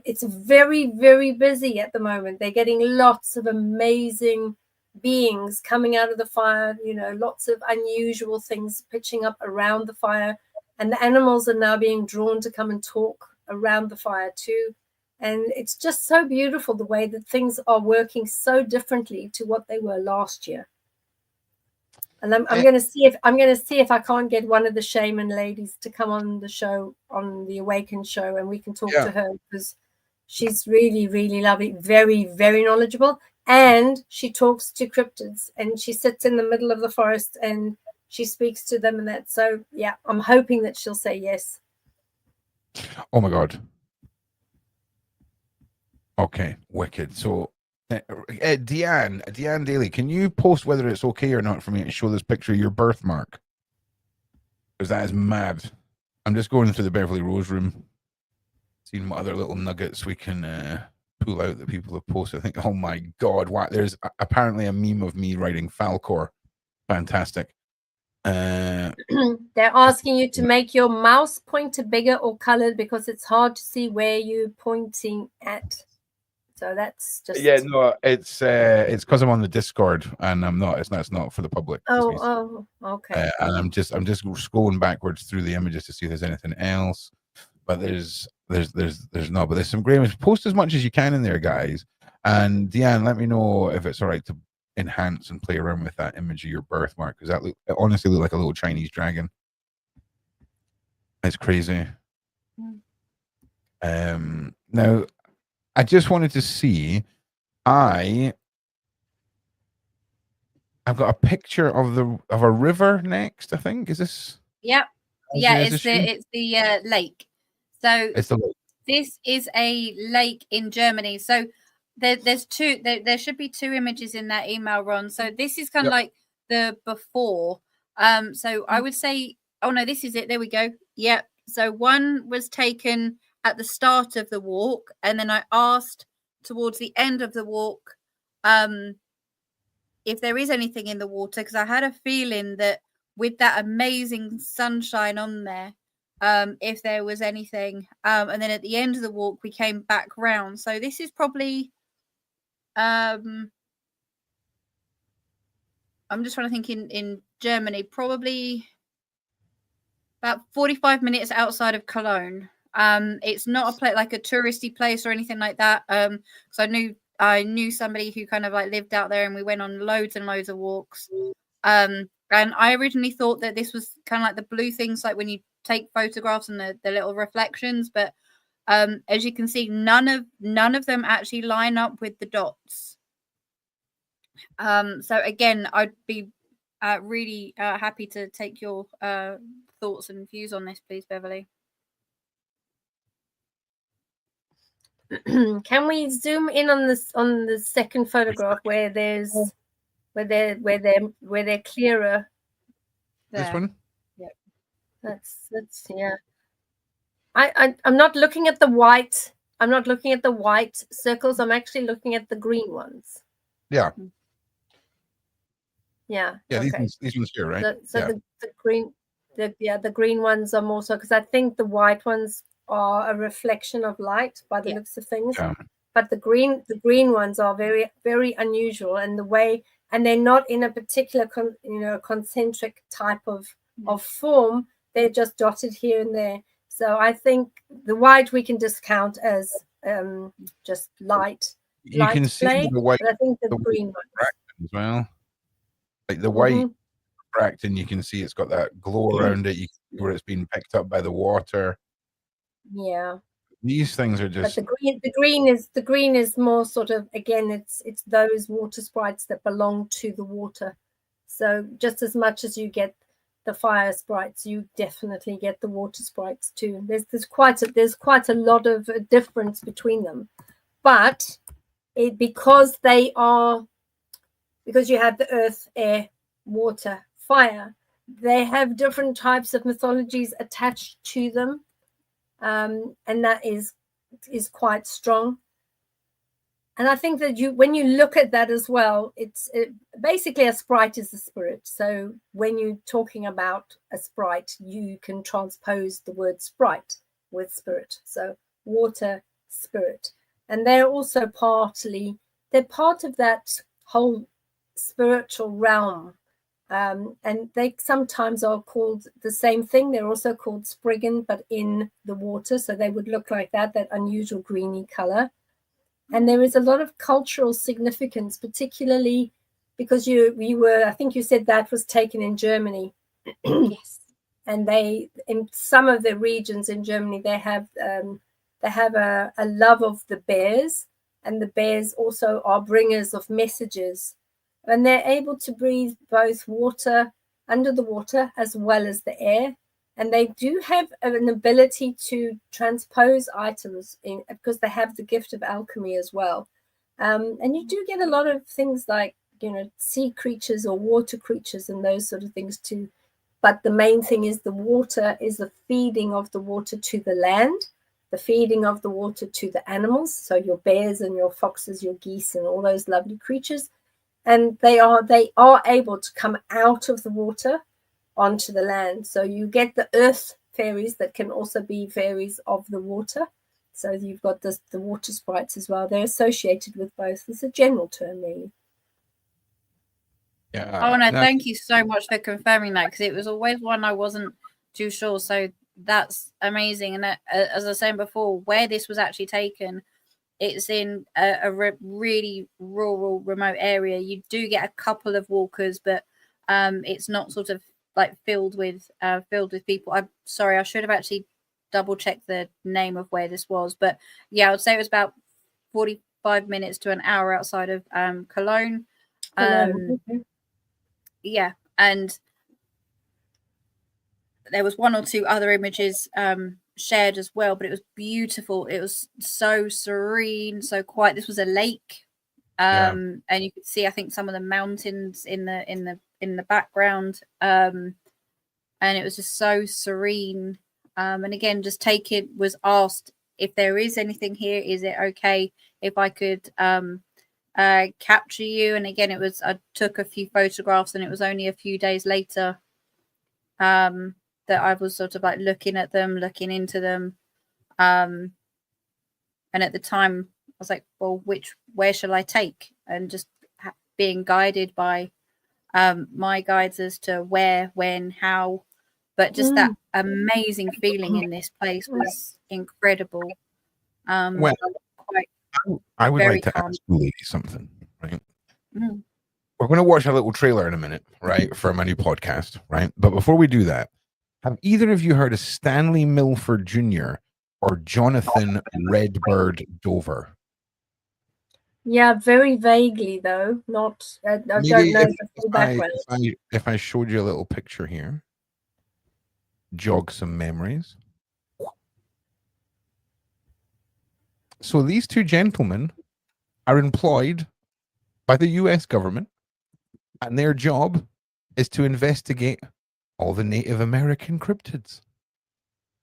it's very, very busy at the moment. They're getting lots of amazing beings coming out of the fire, lots of unusual things pitching up around the fire, and the animals are now being drawn to come and talk around the fire too. And it's just so beautiful the way that things are working so differently to what they were last year. And I'm going to see if I can't get one of the shaman ladies to come on the show, on the Awaken show, and we can talk to her, because she's really, really lovely, very, very knowledgeable. And she talks to cryptids, and she sits in the middle of the forest and she speaks to them and that. So, yeah, I'm hoping that she'll say yes. Oh, my God. Okay, wicked. So, Deanne Daly, can you post whether it's okay or not for me to show this picture of your birthmark? Because that is mad. I'm just going through the Beverli Rose room, seeing what other little nuggets we can pull out that people have posted. I think, oh my God, wow, there's apparently a meme of me writing Falcor. Fantastic. They're asking you to make your mouse pointer bigger or colored because it's hard to see where you're pointing at. So that's just it's because I'm on the Discord and I'm not. It's not for the public. Okay. And I'm just scrolling backwards through the images to see if there's anything else. But there's not. But there's some great images. Post as much as you can in there, guys. And Deanne, let me know if it's all right to enhance and play around with that image of your birthmark, because it honestly looked like a little Chinese dragon. It's crazy. Now, I just wanted to see. I've got a picture of a river next. I think is this. Yep. Yeah, it's the lake. So it's the lake. This is a lake in Germany. So there's two. There should be 2 images in that email, Ron. So this is kind of like the before. So I would say, oh no, this is it. There we go. Yep. So one was taken at the start of the walk, and then I asked towards the end of the walk if there is anything in the water, because I had a feeling that with that amazing sunshine on there, if there was anything, and then at the end of the walk we came back round. So this is probably I'm just trying to think in Germany, probably about 45 minutes outside of Cologne. It's not a place like a touristy place or anything like that. So I knew somebody who kind of like lived out there, and we went on loads and loads of walks. And I originally thought that this was kind of like the blue things, like when you take photographs and the little reflections. But as you can see, none of them actually line up with the dots. So again, I'd be really happy to take your thoughts and views on this, please, Beverli. Can we zoom in on the second photograph where they're clearer? This one? Yeah. That's yeah. I'm not looking at the white. I'm not looking at the white circles. I'm actually looking at the green ones. Yeah. Yeah. Yeah. Okay. These ones here, right? The green, the green ones are more so, because I think the white ones are a reflection of light by the looks of things. Yeah. But the green ones are very, very unusual, and they're not in a particular concentric type of form. They're just dotted here and there. So I think the white we can discount as just light. You can see the white. But I think the green ones as well. Like the white refracting, you can see it's got that glow around it. You can see where it's been picked up by the water. Yeah. These things are just. But the green is more sort of, again, it's those water sprites that belong to the water. So just as much as you get the fire sprites, you definitely get the water sprites too. There's quite a lot of difference between them, but because they are because you have the earth, air, water, fire. They have different types of mythologies attached to them, and that is quite strong. And I think that when you look at that as well, basically a sprite is a spirit. So when you're talking about a sprite, you can transpose the word sprite with spirit. So water, spirit. And they're also part of that whole spiritual realm. And they sometimes are called the same thing. They're also called Spriggan, but in the water. So they would look like that unusual greeny color. And there is a lot of cultural significance, particularly because I think you said that was taken in Germany. Yes. And in some of the regions in Germany, they have a love of the bears, and the bears also are bringers of messages. And they're able to breathe both water, under the water, as well as the air. And they do have an ability to transpose items because they have the gift of alchemy as well. And you do get a lot of things like, sea creatures or water creatures and those sort of things too. But the main thing is the water is the feeding of the water to the land, the feeding of the water to the animals. So your bears and your foxes, your geese and all those lovely creatures. And they are able to come out of the water onto the land. So you get the earth fairies that can also be fairies of the water. So you've got the water sprites as well. They're associated with both. It's a general term, really. Yeah. Oh no, thank you so much for confirming that, because it was always one I wasn't too sure. So that's amazing. And as I was saying before, where this was actually taken, it's in a really rural, remote area. You do get a couple of walkers, but it's not sort of like filled with people. I'm sorry, I should have actually double checked the name of where this was, but yeah, I would say it was about 45 minutes to an hour outside of Cologne. Yeah, and there was one or two other images shared as well, but it was beautiful. It was so serene, so quiet. This was a lake, and you could see, I think, some of the mountains in the background, and it was just so serene. And again, was asked if there is anything here. Is it okay if I could capture you? And again, I took a few photographs, and it was only a few days later that I was sort of like looking at them, looking into them. And at the time I was like, well, where shall I take? And just being guided by my guides as to where, when, how. But just that amazing feeling in this place was incredible. Well, I would like to ask you ladies something, right? We're going to watch a little trailer in a minute, right, for my new podcast, right? But before we do that, have either of you heard of Stanley Milford Jr. or Jonathan Redbird Dover? Yeah, very vaguely though. Not. I don't know the full background. If I showed you a little picture here, jog some memories. So these two gentlemen are employed by the U.S. government, and their job is to investigate all the Native American cryptids.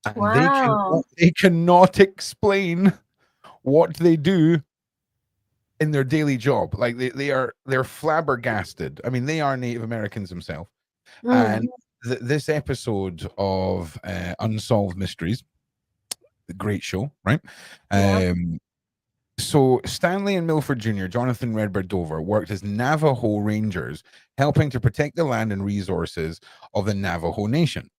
And they cannot explain what they do in their daily job. Like they're flabbergasted. I mean, they are Native Americans themselves. And this episode of Unsolved Mysteries, the great show, right? So Stanley and Milford Jr., Jonathan Redbird Dover, worked as Navajo Rangers, helping to protect the land and resources of the Navajo Nation.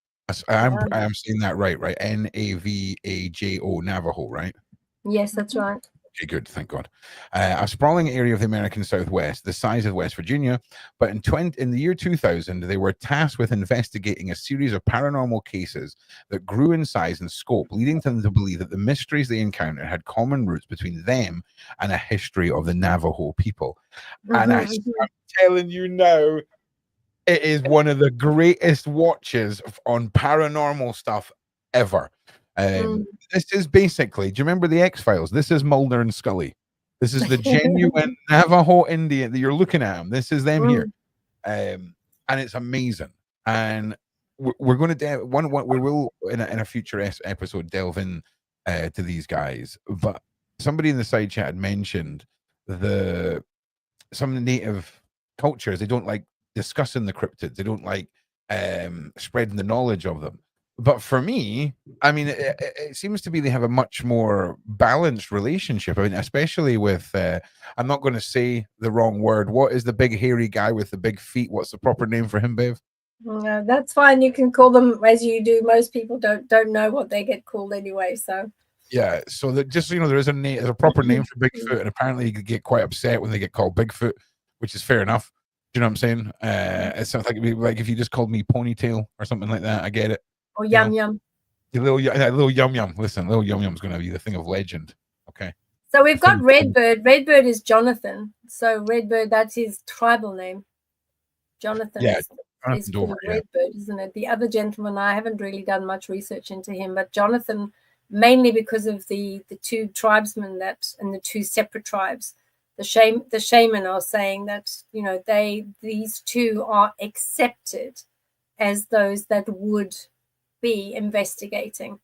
I'm saying that right? Navajo, Navajo, right? Yes, that's right. Okay, good. Thank God. A sprawling area of the American Southwest, the size of West Virginia. But in the year 2000, they were tasked with investigating a series of paranormal cases that grew in size and scope, leading them to believe that the mysteries they encountered had common roots between them and a history of the Navajo people. And I'm telling you now, it is one of the greatest watches on paranormal stuff ever. This is basically, do you remember the X-Files? This is Mulder and Scully. This is the genuine Navajo Indian that you're looking at them. This is them here. And it's amazing. And we're going to we will in a future episode delve in to these guys. But somebody in the side chat had mentioned some native cultures, they don't like discussing the cryptids. They don't like spreading the knowledge of them. But for me, I mean, it seems to be they have a much more balanced relationship. I mean, especially with, I'm not going to say the wrong word. What is the big hairy guy with the big feet? What's the proper name for him, Bev? No, that's fine. You can call them as you do. Most people don't know what they get called anyway. So yeah, so that just so you know, there's a proper name for Bigfoot, and apparently you get quite upset when they get called Bigfoot, which is fair enough. Do you know what I'm saying? It sounds like if you just called me Ponytail or something like that, I get it. Or Yum Yum. Little Yum Yum. Listen, Little Yum Yum's going to be the thing of legend. Okay. So we've got Redbird. Redbird is Jonathan. So Redbird, that's his tribal name. Jonathan is called Redbird, isn't it? The other gentleman, I haven't really done much research into him, but Jonathan, mainly because of the two tribesmen and the two separate tribes. The shaman are saying that, you know, these two are accepted as those that would be investigating.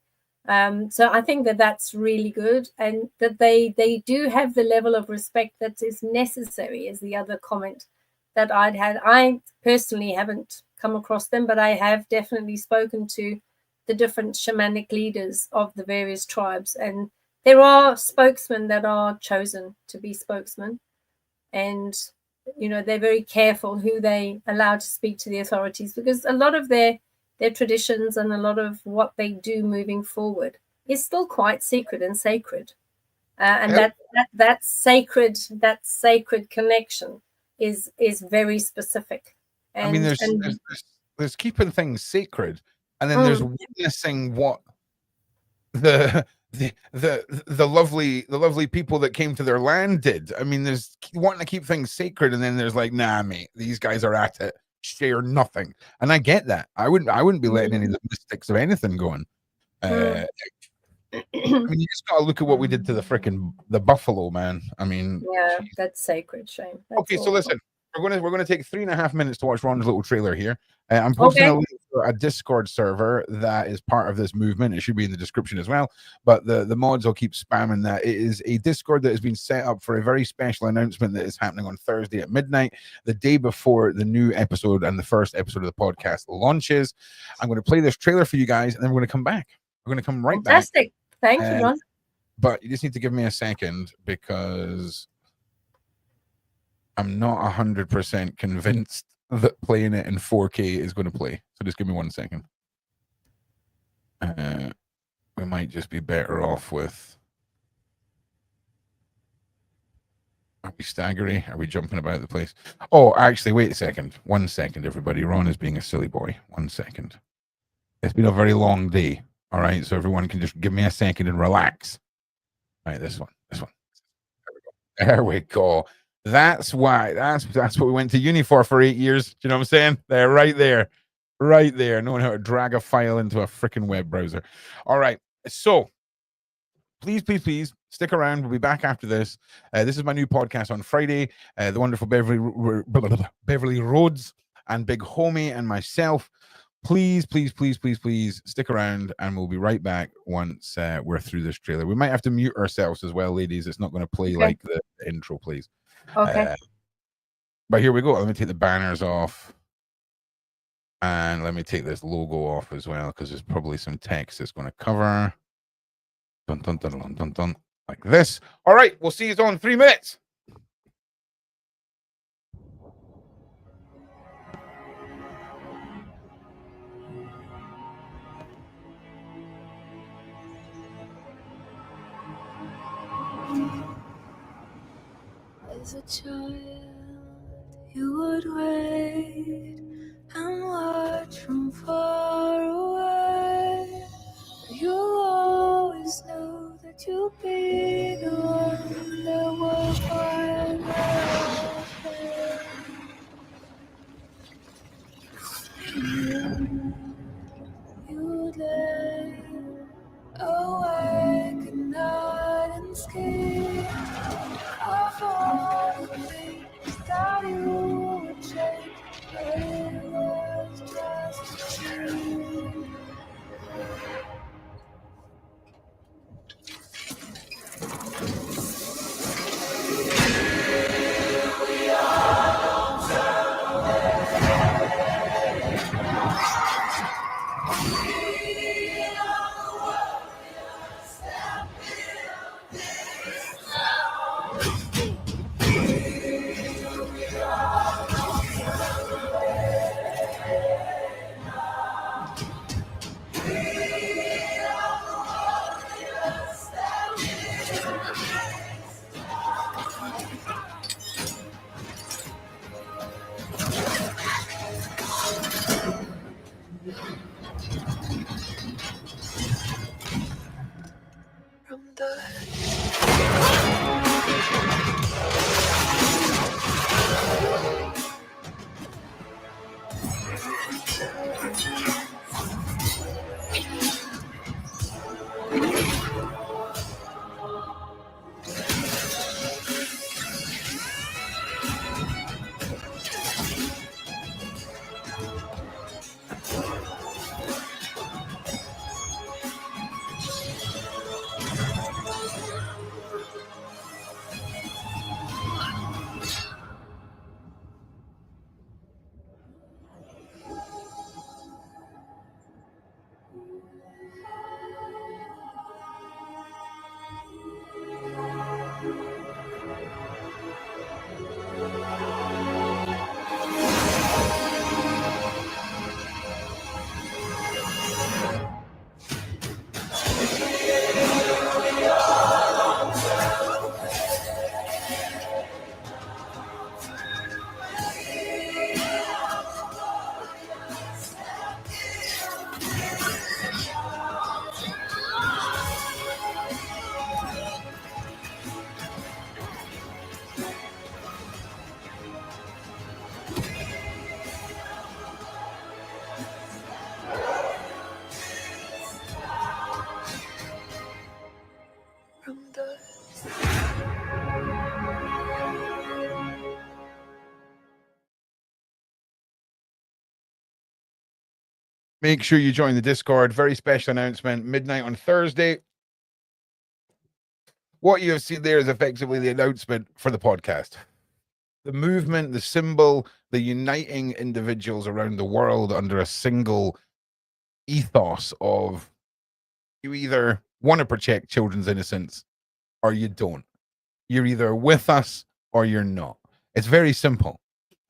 So I think that's really good, and that they do have the level of respect that is necessary, is the other comment that I'd had. I personally haven't come across them, but I have definitely spoken to the different shamanic leaders of the various tribes, and there are spokesmen that are chosen to be spokesmen, and you know, they're very careful who they allow to speak to the authorities, because a lot of their traditions and a lot of what they do moving forward is still quite secret and sacred, and that sacred connection is very specific. And, I mean, there's keeping things sacred, and then there's witnessing what the lovely people that came to their land did. I mean, there's wanting to keep things sacred, and then there's like, nah, mate, these guys are at it. Share nothing, and I get that. I wouldn't be letting any of the mystics of anything going. I mean, you just gotta look at what we did to the buffalo, man. I mean, yeah, that's sacred, Shane. That's okay, so listen, we're gonna take 3.5 minutes to watch Ron's little trailer here. I'm posting a link to a Discord server that is part of this movement. It should be in the description as well, but the mods will keep spamming that. It is a Discord that has been set up for a very special announcement that is happening on Thursday at midnight, the day before the new episode and the first episode of the podcast launches. I'm going to play this trailer for you guys, and then we're going to come back. We're going to come right back. Fantastic. Thank you, Ron. But you just need to give me a second, because I'm not 100% convinced that playing it in 4K is going to play. So just give me 1 second. We might just be better off with... Are we staggery? Are we jumping about the place? Oh, actually, wait a second. 1 second, everybody. Ron is being a silly boy. 1 second. It's been a very long day. All right, so everyone can just give me a second and relax. All right, this one. There we go. That's why. That's what we went to uni for 8 years. Do you know what I'm saying? They're right there, knowing how to drag a file into a freaking web browser. All right, so please stick around. We'll be back after this. This is my new podcast on Friday. The wonderful Beverli Rhodes and Big Homie and myself. Please stick around, and we'll be right back once we're through this trailer. We might have to mute ourselves as well, ladies. It's not going to play like the intro, please. Okay. But here we go. Let me take the banners off, and let me take this logo off as well, because there's probably some text it's going to cover. Dun, dun, dun, dun, dun, dun, like this. All right, we'll see you in 3 minutes. As a child, you would wait and watch from far away. You always knew that you'd be the one that would find you'd lay awake at night and scheme. make sure you join the Discord. Very special announcement, midnight on Thursday. What you have seen there is effectively the announcement for the podcast. The movement, the symbol, the uniting individuals around the world under a single ethos of you either want to protect children's innocence or you don't. You're either with us or you're not. It's very simple.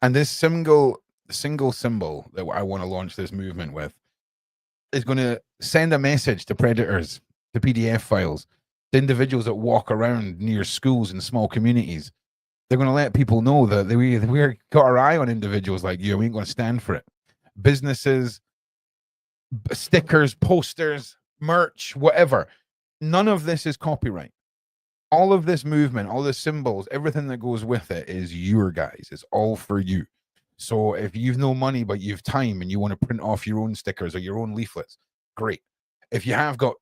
And this single symbol that I want to launch this movement with is going to send a message to predators, to PDF files, to individuals that walk around near schools and small communities. They're going to let people know that we're got our eye on individuals like you. We ain't going to stand for it. Businesses, stickers, posters, merch, whatever. None of this is copyright. All of this movement, all the symbols, everything that goes with it is your guys. It's all for you. So if you've no money but you've time and you want to print off your own stickers or your own leaflets, great. If you have got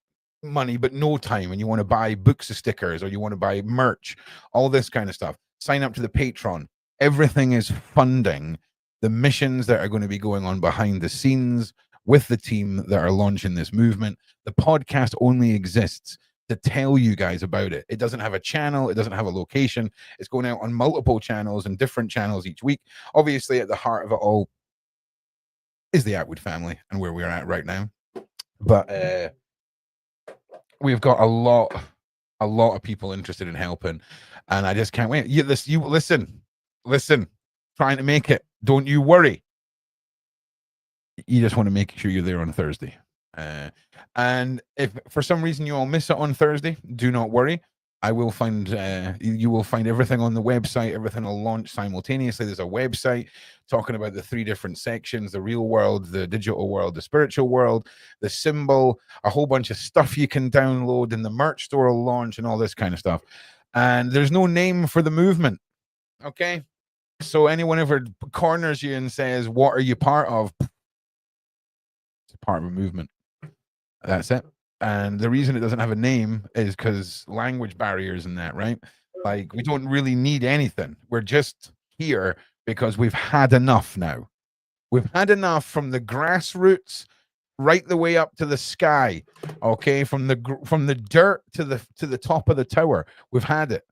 money but no time and you want to buy books of stickers or you want to buy merch, all this kind of stuff, sign up to the Patreon. Everything is funding the missions that are going to be going on behind the scenes with the team that are launching this movement. The podcast only exists to tell you guys about it. It doesn't have a channel. It doesn't have a location. It's going out on multiple channels and different channels each week. Obviously, at the heart of it all is the Atwood family and where we're at right now. But we've got a lot of people interested in helping, and I just can't wait. You listen, trying to make it. Don't you worry. You just want to make sure you're there on Thursday. And if for some reason you all miss it on Thursday, do not worry. I will find you will find everything on the website. Everything will launch simultaneously. There's a website talking about the 3 different sections: the real world, the digital world, the spiritual world, the symbol, a whole bunch of stuff you can download, and the merch store will launch and all this kind of stuff. And there's no name for the movement. Okay. So anyone ever corners you and says, what are you part of? It's part of a movement. That's it. And the reason it doesn't have a name is because language barriers and that, right? Like, we don't really need anything. We're just here because we've had enough now. We've had enough from the grassroots right the way up to the sky. Okay, from the dirt to the top of the tower. We've had it.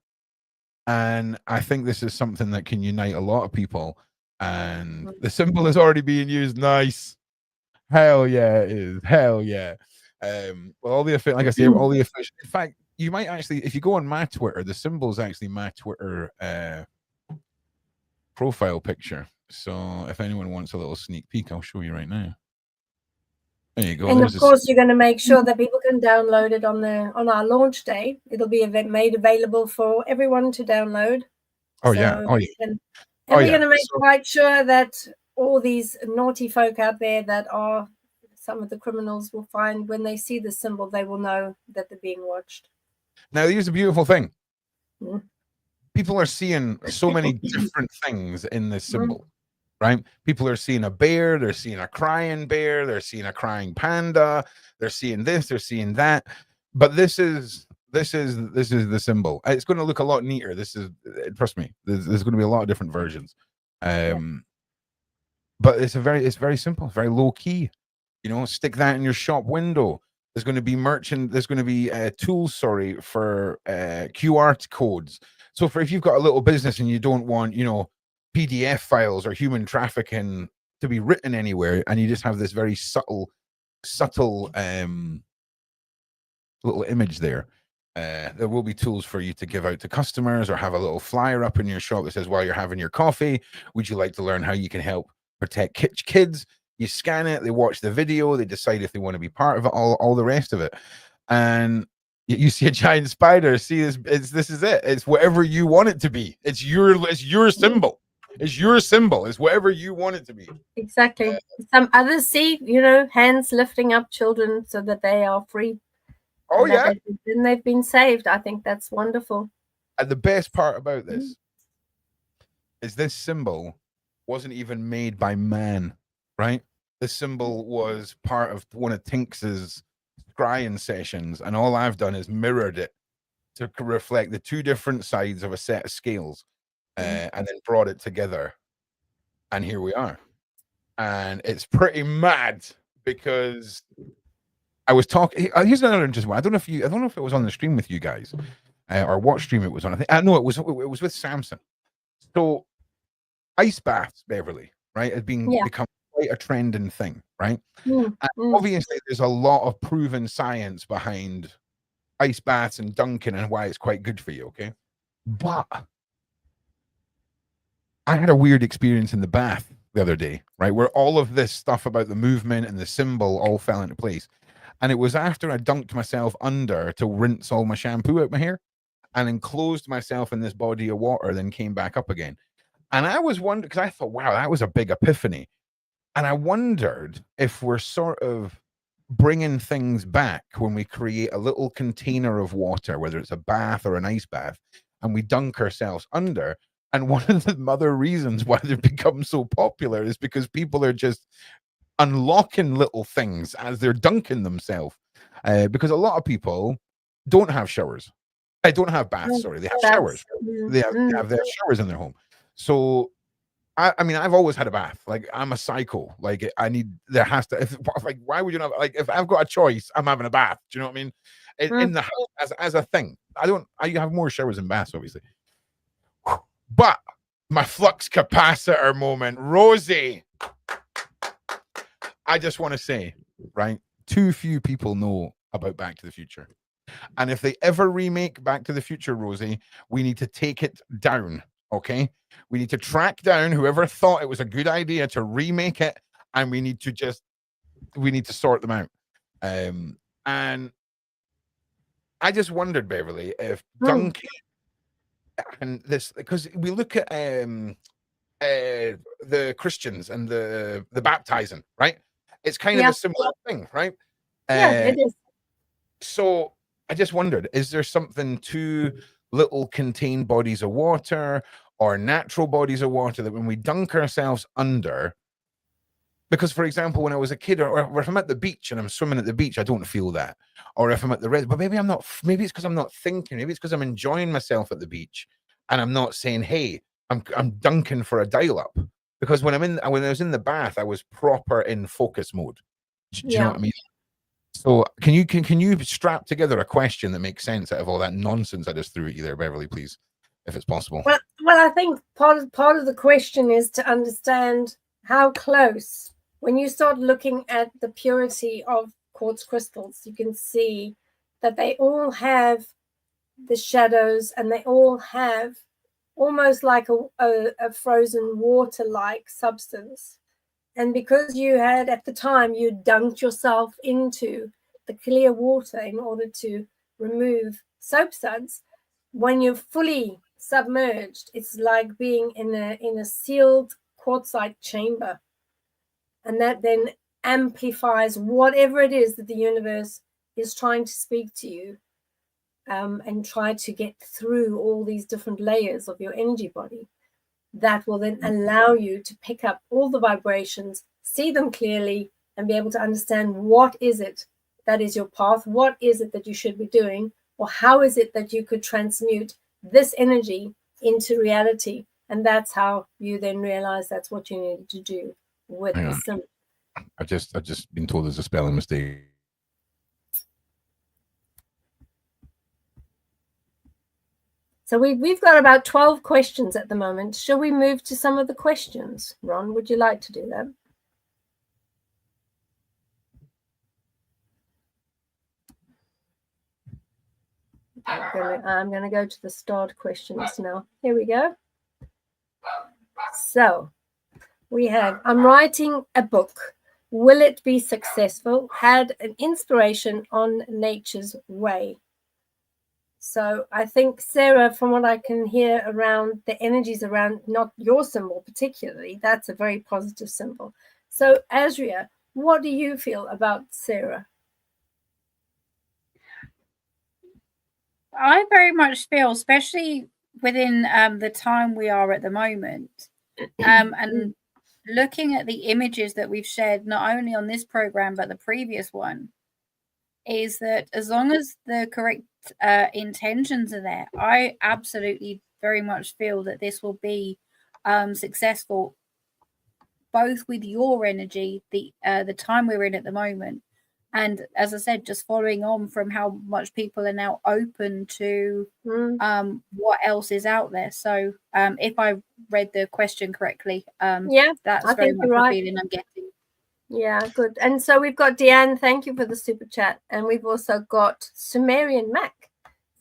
And I think this is something that can unite a lot of people. And the symbol is already being used. Nice. Hell yeah, it is. Hell yeah. Well, all the like I say, all the official. In fact, you might actually, if you go on my Twitter, the symbol is actually my Twitter profile picture. So if anyone wants a little sneak peek, I'll show you right now. There you go. And of course, you're going to make sure that people can download it on our launch day. It'll be made available for everyone to download. Oh yeah. Oh yeah. And we're going to make quite sure that all these naughty folk out there that are some of the criminals will find when they see the symbol, they will know that they're being watched. Now, here's a beautiful thing. People are seeing so many different things in this symbol, right? People are seeing a bear, they're seeing a crying bear, they're seeing a crying panda, they're seeing this, they're seeing that. But this is the symbol. It's going to look a lot neater. Trust me, there's going to be a lot of different versions. But it's very simple, very low key. You know, stick that in your shop window. There's going to be merchant. There's going to be tools, for QR codes. So if you've got a little business and you don't want, PDF files or human trafficking to be written anywhere, and you just have this very subtle little image there, there will be tools for you to give out to customers, or have a little flyer up in your shop that says, while you're having your coffee, would you like to learn how you can help protect kids? You scan it, they watch the video, they decide if they want to be part of it, all the rest of it. And you see a giant spider, this is it. It's whatever you want it to be. It's your symbol. It's your symbol. It's whatever you want it to be. Exactly. Some others see, hands lifting up children so that they are free. Oh, yeah. Then they've been saved. I think that's wonderful. And the best part about this is this symbol wasn't even made by man, right? This symbol was part of one of Tinks's scrying sessions, and all I've done is mirrored it to reflect the 2 different sides of a set of scales, and then brought it together. And here we are. And it's pretty mad because I was talking. Here's another interesting one. I don't know if it was on the stream with you guys, or what stream it was on. I think no, it was with Samson. So ice baths, Beverli, right, had become quite a trending thing, right? And obviously, there's a lot of proven science behind ice baths and dunking and why it's quite good for you. Okay, but I had a weird experience in the bath the other day, right, where all of this stuff about the movement and the symbol all fell into place. And it was after I dunked myself under to rinse all my shampoo out my hair and enclosed myself in this body of water, then came back up again. And I was wondering, because I thought, wow, that was a big epiphany. And I wondered if we're sort of bringing things back when we create a little container of water, whether it's a bath or an ice bath, and we dunk ourselves under. And one of the other reasons why they've become so popular is because people are just unlocking little things as they're dunking themselves, because a lot of people don't have showers. I don't have baths. Sorry, they have showers. They have their showers in their home. So, I mean, I've always had a bath. Like, I'm a psycho. Like, there has to. Why would you not? Like, if I've got a choice, I'm having a bath. Do you know what I mean? In the house as a thing. I have more showers and baths, obviously. But my flux capacitor moment, Rosie. I just want to say, right, too few people know about Back to the Future. And if they ever remake Back to the Future, Rosie, we need to take it down, okay? We need to track down whoever thought it was a good idea to remake it, and we need to sort them out. And I just wondered, Beverli, if Duncan and this, because we look at the Christians and the baptizing, right? It's kind of a similar thing, right? It is. So I just wondered, is there something to little contained bodies of water or natural bodies of water that when we dunk ourselves under, because, for example, when I was a kid, or if I'm at the beach and I'm swimming at the beach, I don't feel that. Or if I'm at the red, but maybe I'm not, maybe it's because I'm not thinking, maybe it's because I'm enjoying myself at the beach and I'm not saying, hey, I'm dunking for a dial up. Because when I was in the bath, I was proper in focus mode. Do you know what I mean? So can you strap together a question that makes sense out of all that nonsense I just threw at you there, Beverli, please, if it's possible? Well, I think part of the question is to understand how close, when you start looking at the purity of quartz crystals, you can see that they all have the shadows and they all have almost like a frozen water-like substance. And because you had, at the time, you dunked yourself into the clear water in order to remove soap suds, when you're fully submerged, it's like being in a sealed quartzite chamber. And that then amplifies whatever it is that the universe is trying to speak to you, and try to get through all these different layers of your energy body. That will then allow you to pick up all the vibrations, see them clearly, and be able to understand what is it that is your path, what is it that you should be doing, or how is it that you could transmute this energy into reality. And that's how you then realize that's what you need to do with the symbol. I've just been told there's a spelling mistake. So we've got about 12 questions at the moment. Shall we move to some of the questions? Ron, would you like to do that? I'm going to go to the start questions now. Here we go. So we have, I'm writing a book. Will it be successful? Had an inspiration on nature's way. So I think, Sarah, from what I can hear around the energies around, not your symbol particularly, that's a very positive symbol. So Asria, what do you feel about Sarah? I very much feel, especially within the time we are at the moment, and looking at the images that we've shared, not only on this program, but the previous one, is that as long as the correct intentions are there, I absolutely very much feel that this will be successful. both with your energy, the time we're in at the moment, and as I said, just following on from how much people are now open to what else is out there. So if I read the question correctly, that's very much the feeling I'm getting. Yeah, good. And so we've got Deanne, thank you for the super chat. And we've also got Sumerian Mac.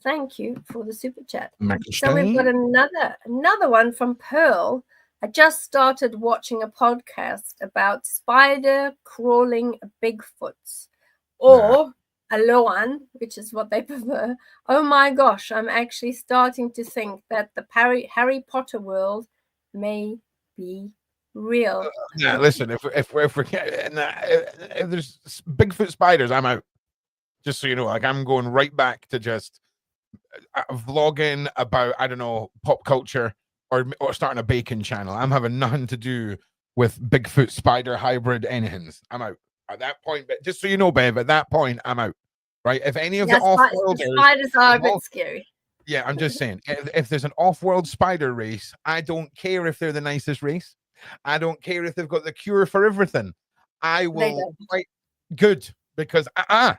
Thank you for the super chat. So we've got another one from Pearl. I just started watching a podcast about spider crawling Bigfoots, or Aloan, which is what they prefer. Oh my gosh, I'm actually starting to think that the Harry Potter world may be real. Listen, if there's Bigfoot spiders, I'm out. Just so you know, like I'm going right back to just vlogging about, I don't know, pop culture or starting a bacon channel. I'm having nothing to do with Bigfoot spider hybrid anything. I'm out at that point. But just so you know, Bev, at that point, I'm out. Right? If any of the off-worlders, spiders are a bit scary. Yeah, I'm just saying, if there's an off-world spider race, I don't care if they're the nicest race. I don't care if they've got the cure for everything. I will fight good because There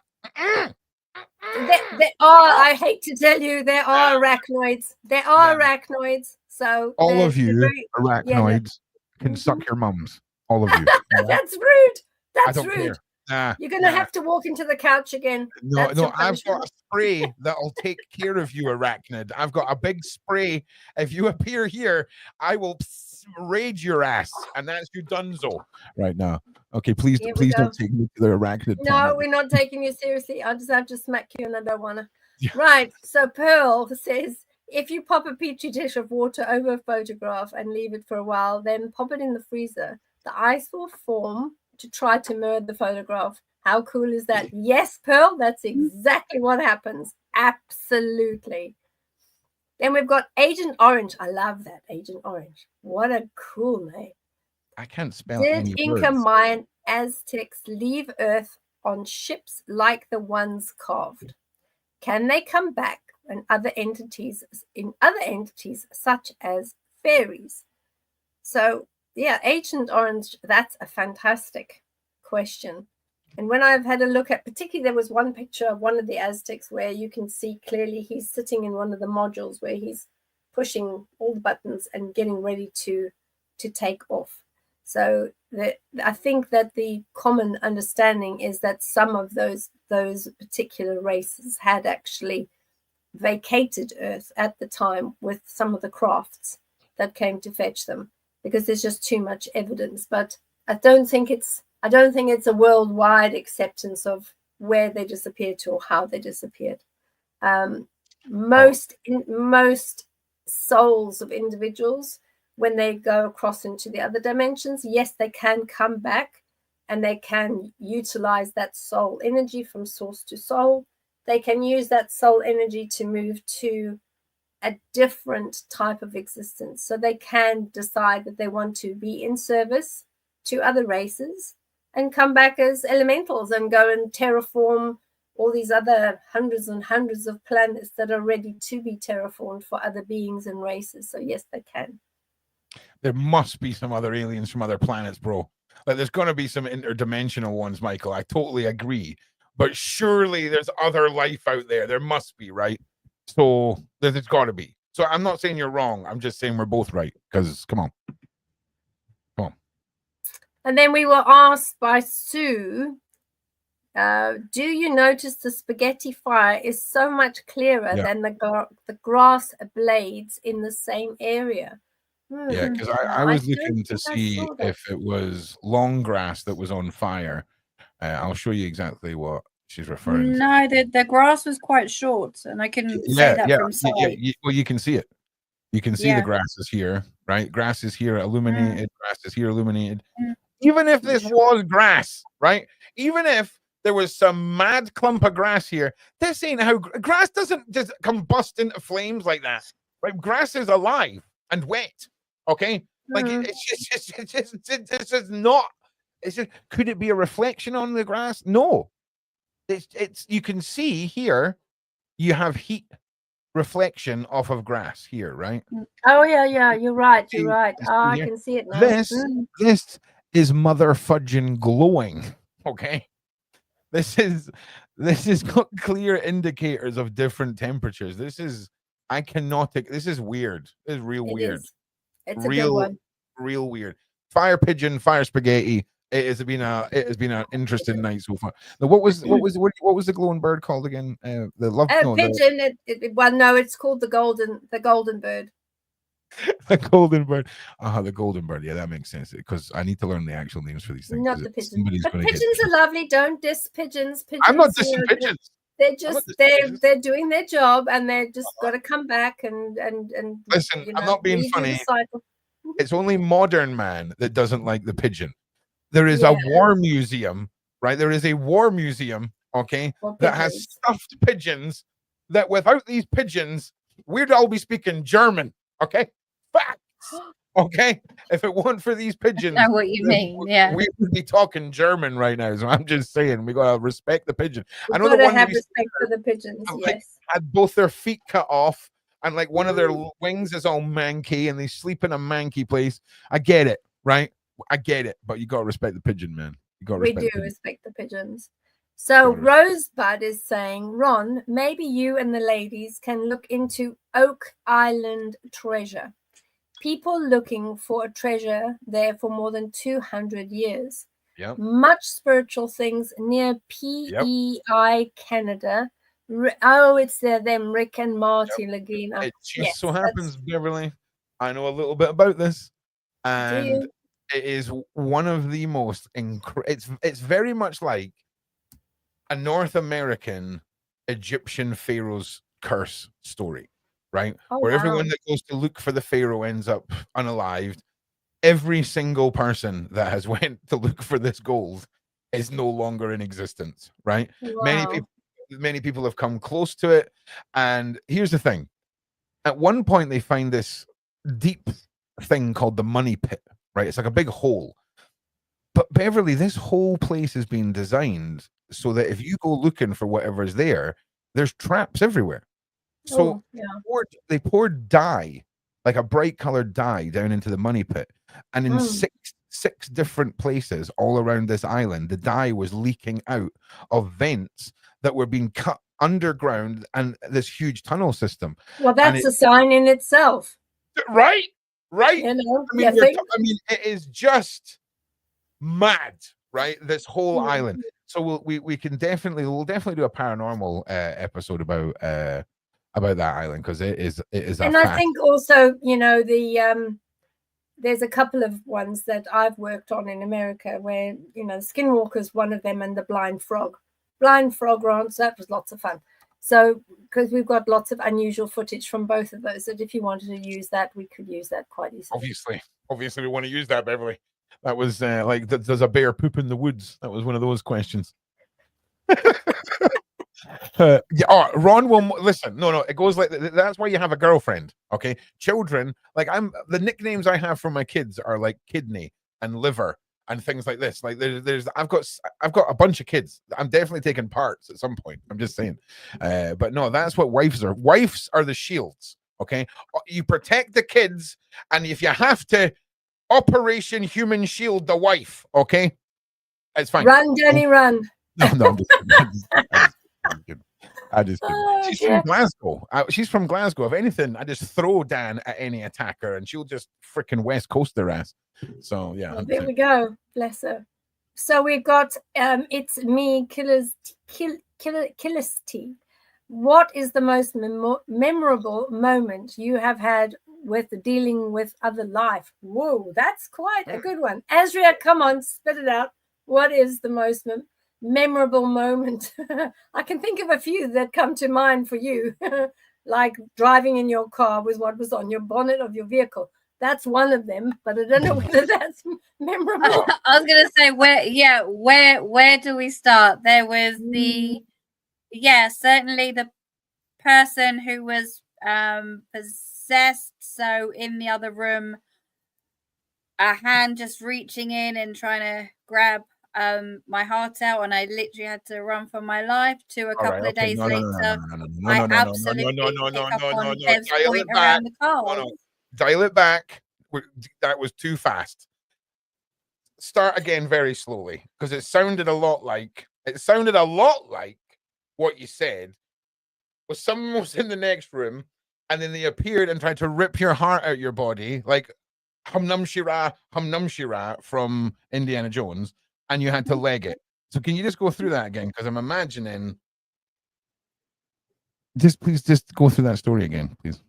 are, I hate to tell you, there are arachnoids. There are arachnoids. So all of you arachnoids can suck your mums. All of you. That's rude. That's I don't rude. care. Nah, you're going to have to walk into the couch again. No, I've got a spray that'll take care of you, arachnid. I've got a big spray. If you appear here, I will raid your ass, and that's you donezo right now. Okay, please don't take me to the arachnid. No, planet. We're not taking you seriously. I'll just have to smack you, and I don't want to. Yeah. Right. So Pearl says, if you pop a petri dish of water over a photograph and leave it for a while, then pop it in the freezer, the ice will form to try to mirror the photograph. How cool is that? Yes, Pearl, that's exactly what happens. Absolutely. Then we've got Agent Orange. I love that, Agent Orange. What a cool name. I can't spell Did any Inca, words. Mayan, Aztecs leave Earth on ships like the ones carved? Can they come back in other entities such as fairies? So, yeah, Agent Orange, that's a fantastic question. And when I've had a look at, particularly there was one picture of one of the Aztecs where you can see clearly he's sitting in one of the modules where he's pushing all the buttons and getting ready to take off. So I think that the common understanding is that some of those particular races had actually vacated Earth at the time with some of the crafts that came to fetch them, because there's just too much evidence. But I don't think it's a worldwide acceptance of where they disappeared to or how they disappeared. Most souls of individuals, when they go across into the other dimensions, yes, they can come back and they can utilize that soul energy from source to soul. They can use that soul energy to move to a different type of existence. So they can decide that they want to be in service to other races and come back as elementals and go and terraform all these other hundreds and hundreds of planets that are ready to be terraformed for other beings and races. So yes, they can. There must be some other aliens from other planets, bro. Like, there's going to be some interdimensional ones, Michael. I totally agree. But surely there's other life out there. There must be, right? So there's got to be. So I'm not saying you're wrong. I'm just saying we're both right. Because, come on. And then we were asked by Sue, do you notice the spaghetti fire is so much clearer than the grass blades in the same area? Yeah, because I was looking to see if it was long grass that was on fire. I'll show you exactly what she's referring to. No, the grass was quite short, and I can say that from sight. Well, you can see it. You can see the grass is here, right? Grass is here illuminated. Grass is here illuminated. Even if this was grass, right? Even if there was some mad clump of grass here, this ain't how grass doesn't just combust into flames like that, right? Grass is alive and wet. Okay, like it's just not. It's just, could it be a reflection on the grass? No, it's you can see here. You have heat reflection off of grass here, right? Oh yeah, you're right. You're right. I can see it now. This is mother fudging glowing. Okay. This is got clear indicators of different temperatures. This is this is weird. This is real weird. It's a good one. Real weird. Fire pigeon, fire spaghetti. It has been an interesting night so far. Now, what was the glowing bird called again? The love pigeon. No, it's called the golden bird. The golden bird. The golden bird. Yeah, that makes sense because I need to learn the actual names for these things. Not the pigeon. But pigeons are lovely. Don't diss pigeons. I'm not dissing pigeons. They're just they're doing their job and they're just got to come back and listen. I'm not being funny. It's only modern man that doesn't like the pigeon. There is a war museum, right? There is a war museum, okay, that has stuffed pigeons. That without these pigeons, we'd all be speaking German. Okay, facts. Okay, if it weren't for these pigeons, I know what you mean. Yeah, we would be talking German right now. So I'm just saying, we gotta respect the pigeon. I know the one have respect for the pigeons. Yes, had both their feet cut off, and like one of their wings is all manky, and they sleep in a manky place. I get it, right? I get it, but you gotta respect the pigeon, man. You gotta respect the pigeons. So Rosebud is saying, Ron, maybe you and the ladies can look into Oak Island treasure. People looking for a treasure there for more than 200 years. Yep. Much spiritual things near PEI, Canada. It's them, Rick and Marty Lagina. It just so happens, Beverly, I know a little bit about this. And it is one of the most it's very much like a North American Egyptian pharaoh's curse story, right? Where everyone that goes to look for the pharaoh ends up unalived. Every single person that has went to look for this gold is no longer in existence, right? Wow. Many people have come close to it. And here's the thing. At one point, they find this deep thing called the money pit, right? It's like a big hole. But Beverly, this whole place has been designed so that if you go looking for whatever's there, there's traps everywhere. So they poured dye, like a bright colored dye, down into the money pit. And in six different places all around this island, the dye was leaking out of vents that were being cut underground and this huge tunnel system. Well, that's a sign in itself. Right? You know, I mean, it is just mad, right? This whole island. So we'll definitely do a paranormal episode about that island because it is. And I think also, you know, there's a couple of ones that I've worked on in America where, you know, Skinwalker's one of them and the blind frog runs. That was lots of fun. So because we've got lots of unusual footage from both of those, that if you wanted to use that, we could use that quite easily. Obviously we want to use that, Beverly. That was like, does a bear poop in the woods? That was one of those questions. Ron will listen. No, it goes like that's why you have a girlfriend. Okay, children, like the nicknames I have for my kids are like kidney and liver and things like this. Like I've got a bunch of kids. I'm definitely taking parts at some point. I'm just saying. But no, that's what wives are. Wives are the shields. Okay, you protect the kids, and if you have to, Operation Human Shield the wife. Okay, it's fine. Run, Danny, run. No, I'm just kidding. I just kidding. She's from Glasgow. She's from Glasgow. If anything, I just throw Dan at any attacker, and she'll just freaking West Coast their ass. So yeah, well, there we go. Bless her. So we've got it's me, Killer's Tea. What is the most memorable moment you have had with dealing with other life? Whoa, that's quite a good one. Asria, come on, spit it out. What is the most memorable moment? I can think of a few that come to mind for you, like driving in your car with what was on your bonnet of your vehicle. That's one of them, but I don't know whether that's memorable. I was going to say, where do we start? There was certainly the person who was possessed. So in the other room, a hand just reaching in and trying to grab my heart out, and I literally had to run for my life. A couple of days later, I absolutely dial it back. That was too fast. start again very slowly, because it sounded a lot like what you said was someone was in the next room and then they appeared and tried to rip your heart out your body, like Hum Num Shira from Indiana Jones, and you had to leg it. So can you just go through that again? Because I'm imagining. Please go through that story again, please.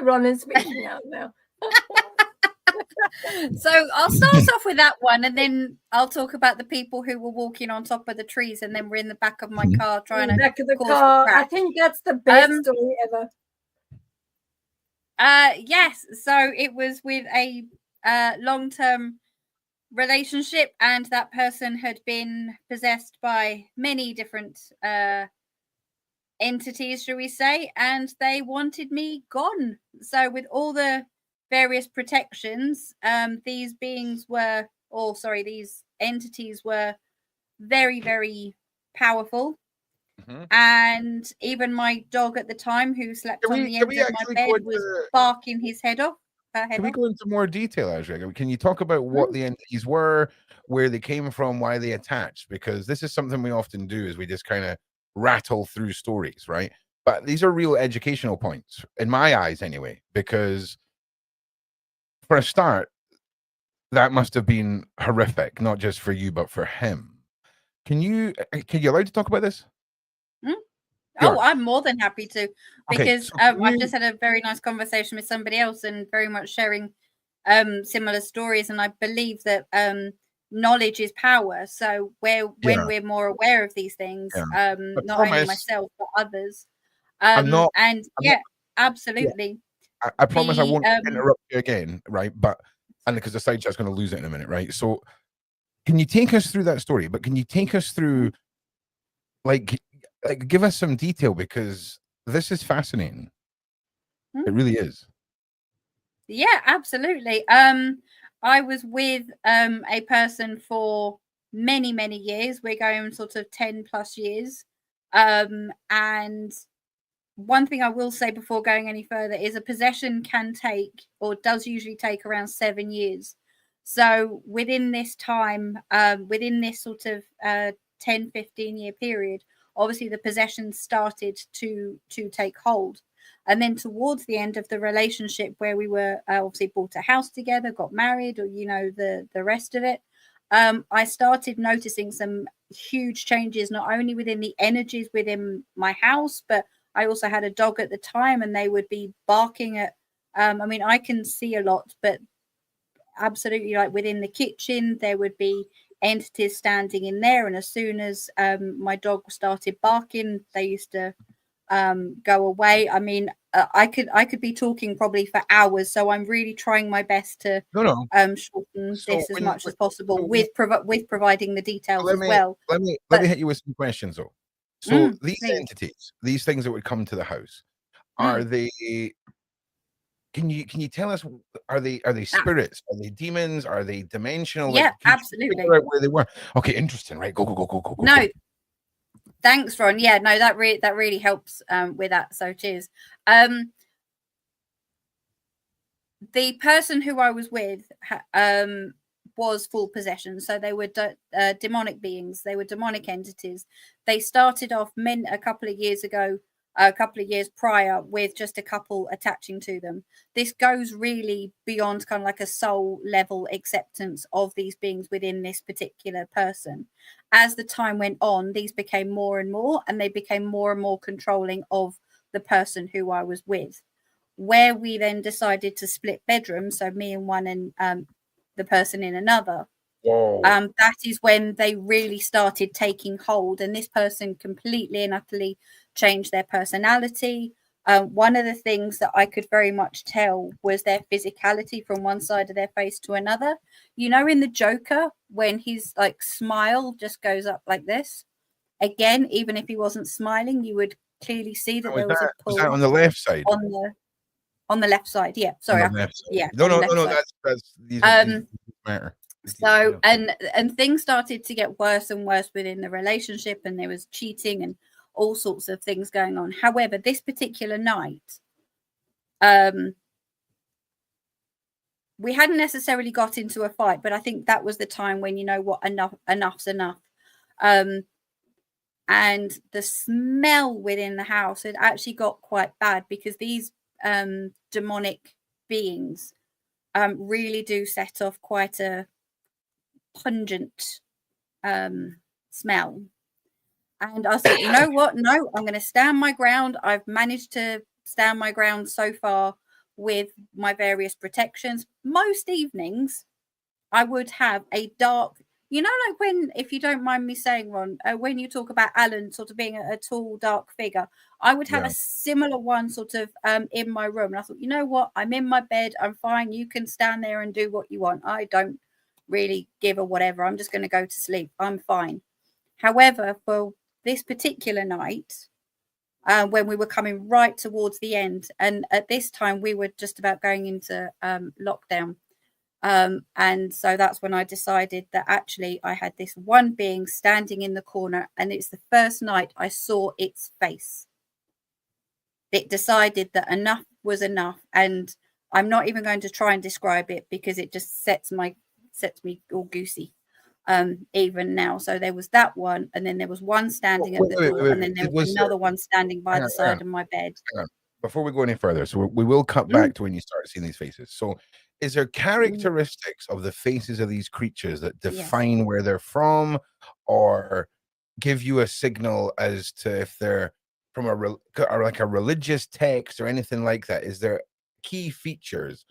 Ron is speaking out now. So I'll start off with that one, and then I'll talk about the people who were walking on top of the trees, and then we're in the back of my car trying to back of the car. I think that's the best story ever. Yes. So it was with a long-term relationship, and that person had been possessed by many different entities, shall we say, and they wanted me gone. So with all the various protections, these entities were very, very powerful. And even my dog at the time, who slept on the end of my bed, was barking his head off. Can we go into more detail, Asria? Can you talk about what the entities were, where they came from, why they attached? Because this is something we often do, is we just kind of rattle through stories, right? But these are real educational points, in my eyes anyway, because for a start, that must have been horrific, not just for you, but for him. Can you allowed to talk about this? Oh, I'm more than happy to, because I've just had a very nice conversation with somebody else and very much sharing similar stories. And I believe that knowledge is power. So when we're more aware of these things, not only myself, but others. Absolutely. I promise I won't interrupt you again, right? But because the side chat's going to lose it in a minute, right? So can you take us through that story? But can you take us through, like give us some detail, because this is fascinating. It really is. Yeah, absolutely. I was with a person for many, many years. We're going sort of 10 plus years. And one thing I will say before going any further is a possession can take, or does usually take, around 7 years. So within this time, within this sort of 10-15 year period, obviously the possession started to take hold. And then towards the end of the relationship, where we were obviously bought a house together, got married, or the rest of it, I started noticing some huge changes, not only within the energies within my house, but I also had a dog at the time, and they would be barking at I can see a lot, but absolutely, like within the kitchen there would be entities standing in there, and as soon as my dog started barking, they used to go away. I could be talking probably for hours, so I'm really trying my best to shorten this as much as possible, with providing the details as well. Let me hit you with some questions though. So these entities, these things that would come to the house, are they? Can you tell us? Are they spirits? Are they demons? Are they dimensional? Yeah, absolutely. Figure out where they were. Okay, interesting. Right, go. No, thanks, Ron. Yeah, no, that really helps with that. So cheers. The person who I was with was full possession, so they were demonic beings. They were demonic entities. They started off a couple of years prior with just a couple attaching to them. This goes really beyond kind of like a soul level acceptance of these beings within this particular person. As the time went on, these became more and more, and they became more and more controlling of the person who I was with, where we then decided to split bedrooms, so me in one and the person in another. That is when they really started taking hold, and this person completely and utterly changed their personality. One of the things that I could very much tell was their physicality from one side of their face to another. In the Joker, when his smile just goes up like this, again, even if he wasn't smiling, you would clearly see that there was a pull. Was that on the left side? On the left side, yeah. Sorry, yeah. No. That's these matter. So and things started to get worse and worse within the relationship, and there was cheating and all sorts of things going on. However, this particular night, we hadn't necessarily got into a fight, but I think that was the time when, you know what, enough's enough. And the smell within the house had actually got quite bad, because these demonic beings really do set off quite a pungent smell. And I thought, you know what, no, I'm going to stand my ground. I've managed to stand my ground so far with my various protections. Most evenings I would have a dark, you know, like when, if you don't mind me saying, Ron, when you talk about Alan sort of being a tall, dark figure, I would have a similar one sort of in my room. And I thought, you know what, I'm in my bed, I'm fine. You can stand there and do what you want. I don't really give a whatever. I'm just going to go to sleep. I'm fine. However, for this particular night, when we were coming right towards the end, and at this time we were just about going into lockdown. And so that's when I decided that actually I had this one being standing in the corner, and it's the first night I saw its face. It decided that enough was enough, and I'm not even going to try and describe it, because it just sets me all goosey even now. So there was that one, and then there was one standing at the door, and then there was another one standing by the side of my bed. Before we go any further, so we will cut back to when you start seeing these faces. So is there characteristics of the faces of these creatures that define where they're from, or give you a signal as to if they're from or like a religious text or anything like that? Is there key features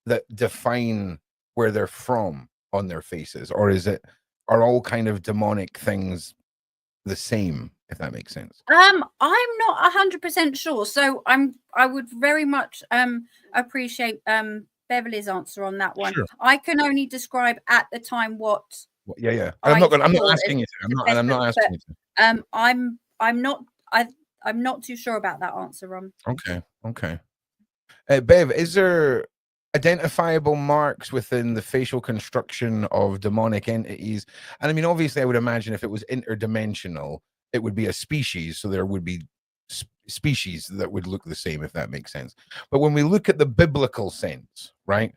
that define where they're from on their faces, or are all kind of demonic things the same, if that makes sense? I'm not 100% sure, so I would very much appreciate Beverly's answer on that one. Sure. I can only describe at the time what. I'm not asking you to. I'm not asking you to. I'm not too sure about that answer, Ron. Okay. Bev, is there identifiable marks within the facial construction of demonic entities? And I mean, obviously, I would imagine if it was interdimensional, it would be a species, so there would be species that would look the same, if that makes sense. But when we look at the biblical sense, right,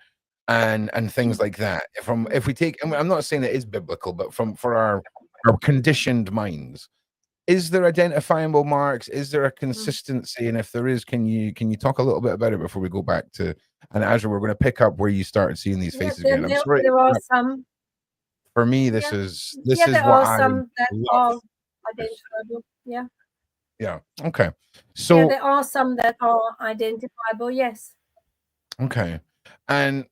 and things like that, if we take, I'm not saying it is biblical, but for our conditioned minds, is there identifiable marks? Is there a consistency? And if there is, can you talk a little bit about it before we go back to, and Asria, we're going to pick up where you started seeing these faces again. I'm sorry. There are some. For me, this is there are some that are identifiable. Yeah. Okay. So there are some that are identifiable. Yes. Okay. And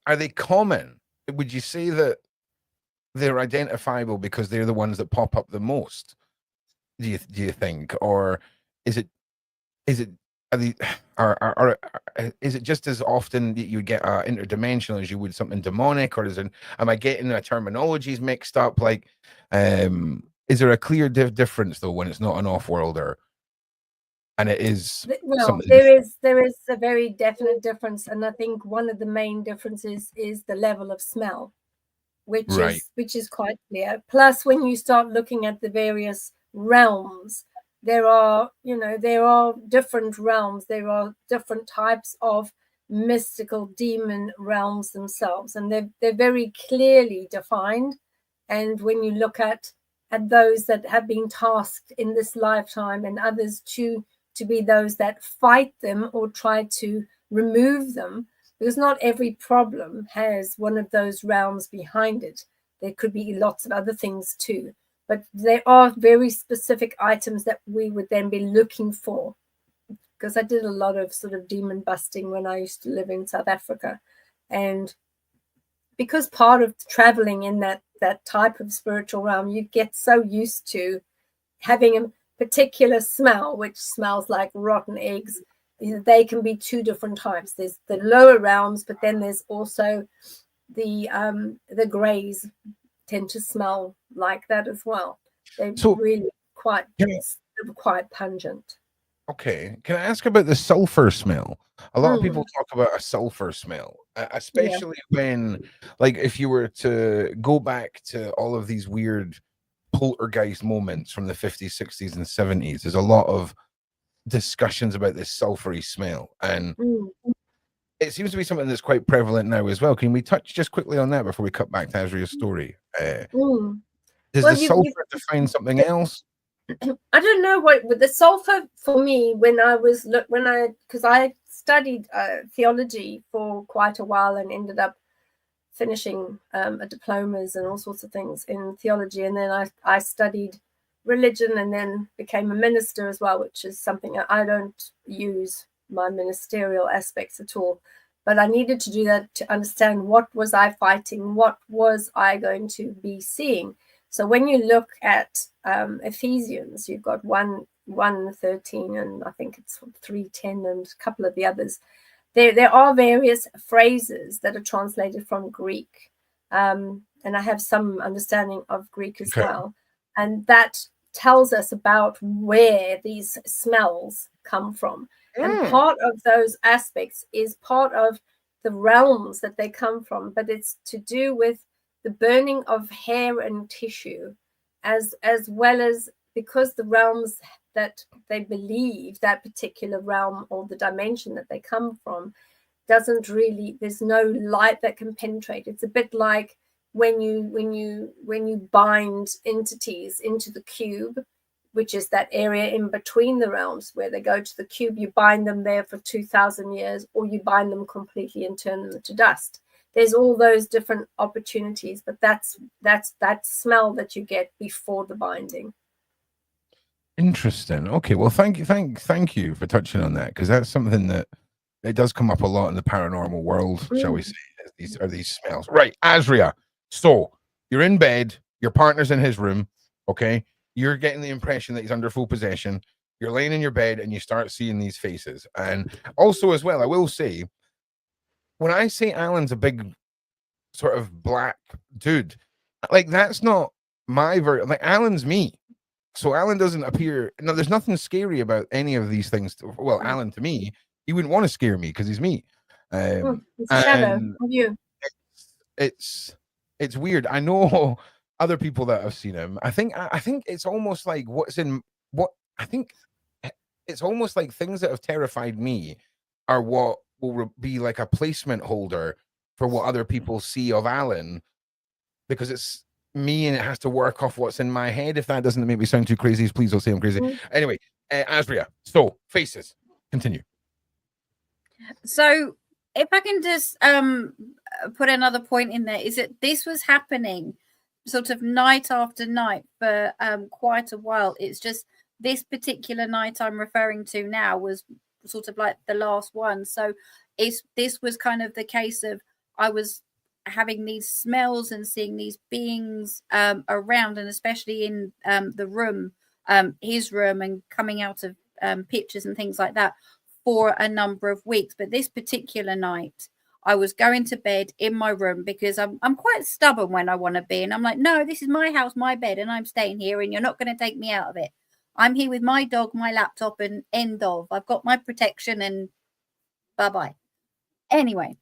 are they common? Would you say that they're identifiable because they're the ones that pop up the most? Do you think, or is it is it just as often that you get interdimensional as you would something demonic, or am I getting the terminologies mixed up? Like, is there a clear difference though when it's not an off-worlder and it is? Well, there is a very definite difference, and I think one of the main differences is the level of smell, which is quite clear. Plus, when you start looking at the various realms, there are different realms, there are different types of mystical demon realms themselves, and they're very clearly defined. And when you look at those that have been tasked in this lifetime, and others to be those that fight them or try to remove them, because not every problem has one of those realms behind it. There could be lots of other things too. But there are very specific items that we would then be looking for, because I did a lot of sort of demon busting when I used to live in South Africa. And because part of traveling in that type of spiritual realm, you get so used to having a particular smell, which smells like rotten eggs. They can be two different types. There's the lower realms, but then there's also the greys tend to smell like that as well. They're really quite pungent. Okay. Can I ask about the sulfur smell? A lot of people talk about a sulfur smell, especially when, like, if you were to go back to all of these weird poltergeist moments from the 50s, 60s, and 70s, there's a lot of discussions about this sulfury smell. And it seems to be something that's quite prevalent now as well. Can we touch just quickly on that before we cut back to Asria's story? Does the sulfur define something else? I don't know what with the sulfur for me because I studied theology for quite a while and ended up finishing a diplomas and all sorts of things in theology, and then I studied religion and then became a minister as well, which is something I don't use my ministerial aspects at all, but I needed to do that to understand what was I fighting, what was I going to be seeing. So when you look at Ephesians, you've got 1:13 and I think it's 3:10 and a couple of the others. There are various phrases that are translated from Greek, and I have some understanding of Greek as well, and that tells us about where these smells come from. And part of those aspects is part of the realms that they come from, but it's to do with the burning of hair and tissue, as well as because the realms that they believe, that particular realm or the dimension that they come from, doesn't really, there's no light that can penetrate. It's a bit like when you bind entities into the cube, which is that area in between the realms where they go to the cube, you bind them there for 2,000 years, or you bind them completely and turn them to dust. There's all those different opportunities, but that's that smell that you get before the binding. Interesting. Okay, well, thank you for touching on that, because that's something that it does come up a lot in the paranormal world, shall we say? These smells, right? Asria. So you're in bed, your partner's in his room, okay? You're getting the impression that he's under full possession. You're laying in your bed and you start seeing these faces. And also, as well, I will say, when I say Alan's a big sort of black dude, like that's not my version. Like Alan's me. So Alan doesn't appear. No, there's nothing scary about any of these things. Well, Alan, to me, he wouldn't want to scare me because he's me. It's a shadow of you. It's weird. I know other people that have seen him. I think it's almost like it's almost like things that have terrified me are what will be like a placement holder for what other people see of Alan, because it's me and it has to work off what's in my head. If that doesn't make me sound too crazy, please don't say I'm crazy. Anyway, Asria, so faces, continue. So if I can just put another point in there, is that this was happening sort of night after night for quite a while. It's just this particular night I'm referring to now was sort of like the last one. So this was kind of the case of I was having these smells and seeing these beings around, and especially in the room, his room, and coming out of pictures and things like that for a number of weeks. But this particular night, I was going to bed in my room because I'm quite stubborn when I want to be, and I'm like, no, this is my house, my bed, and I'm staying here, and you're not going to take me out of it. I'm here with my dog, my laptop, and end of. I've got my protection, and bye-bye. Anyway,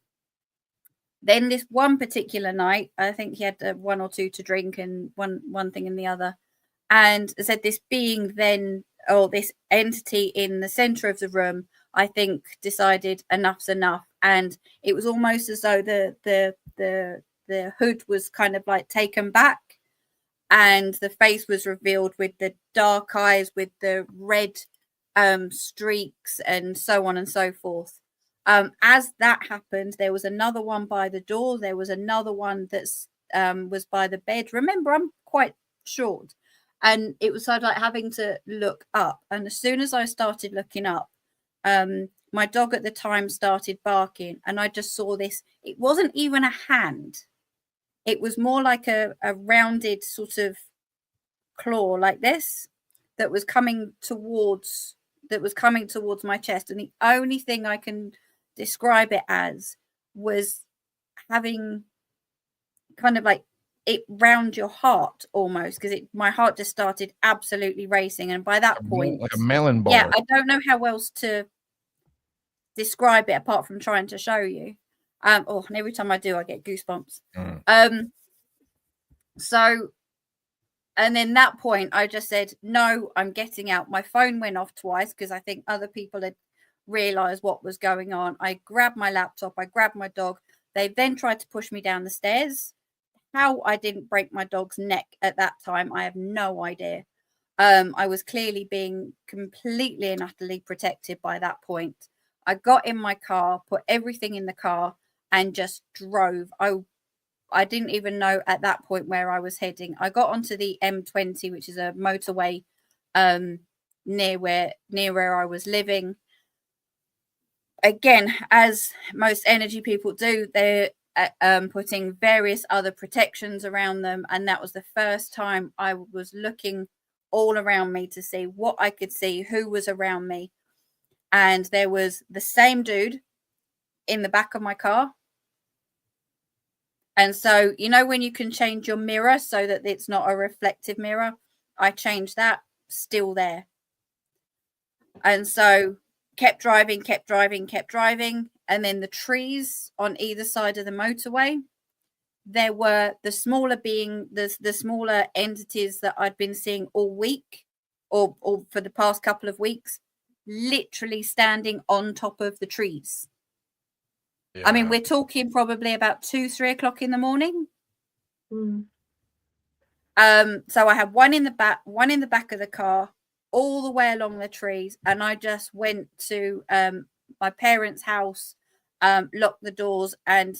then this one particular night, I think he had one or two to drink and one thing and the other. And I said this being then, or this entity in the center of the room, I think decided enough's enough. And it was almost as though the hood was kind of like taken back, and the face was revealed with the dark eyes, with the red streaks, and so on and so forth. As that happened, there was another one by the door. There was another one that's was by the bed. Remember, I'm quite short, and it was sort of like having to look up. And as soon as I started looking up, my dog at the time started barking, and I just saw this. It wasn't even a hand. It was more like a rounded sort of claw like this that was coming towards my chest. And the only thing I can describe it as was having kind of like it round your heart almost, because my heart just started absolutely racing. And by that point, like a melon ball. Yeah, I don't know how else to describe it apart from trying to show you. And every time I do, I get goosebumps. So, and then that point, I just said, no, I'm getting out. My phone went off twice because I think other people had realize what was going on. I grabbed my laptop, I grabbed my dog. They then tried to push me down the stairs. How I didn't break my dog's neck at that time, I have no idea. I was clearly being completely and utterly protected by that point. I got in my car, put everything in the car, and just drove. I didn't even know at that point where I was heading. I got onto the M20, which is a motorway near where I was living. Again, as most energy people do, they're putting various other protections around them. And that was the first time I was looking all around me to see what I could see, who was around me. And there was the same dude in the back of my car. And so, you know, when you can change your mirror so that it's not a reflective mirror, I changed that, still there. And so kept driving. And then the trees on either side of the motorway, there were the smaller smaller entities that I'd been seeing all week or for the past couple of weeks, literally standing on top of the trees. Yeah. I mean, we're talking probably about 2-3 o'clock in the morning. So I had one in the back of the car, all the way along the trees, and I just went to my parents' house, locked the doors, and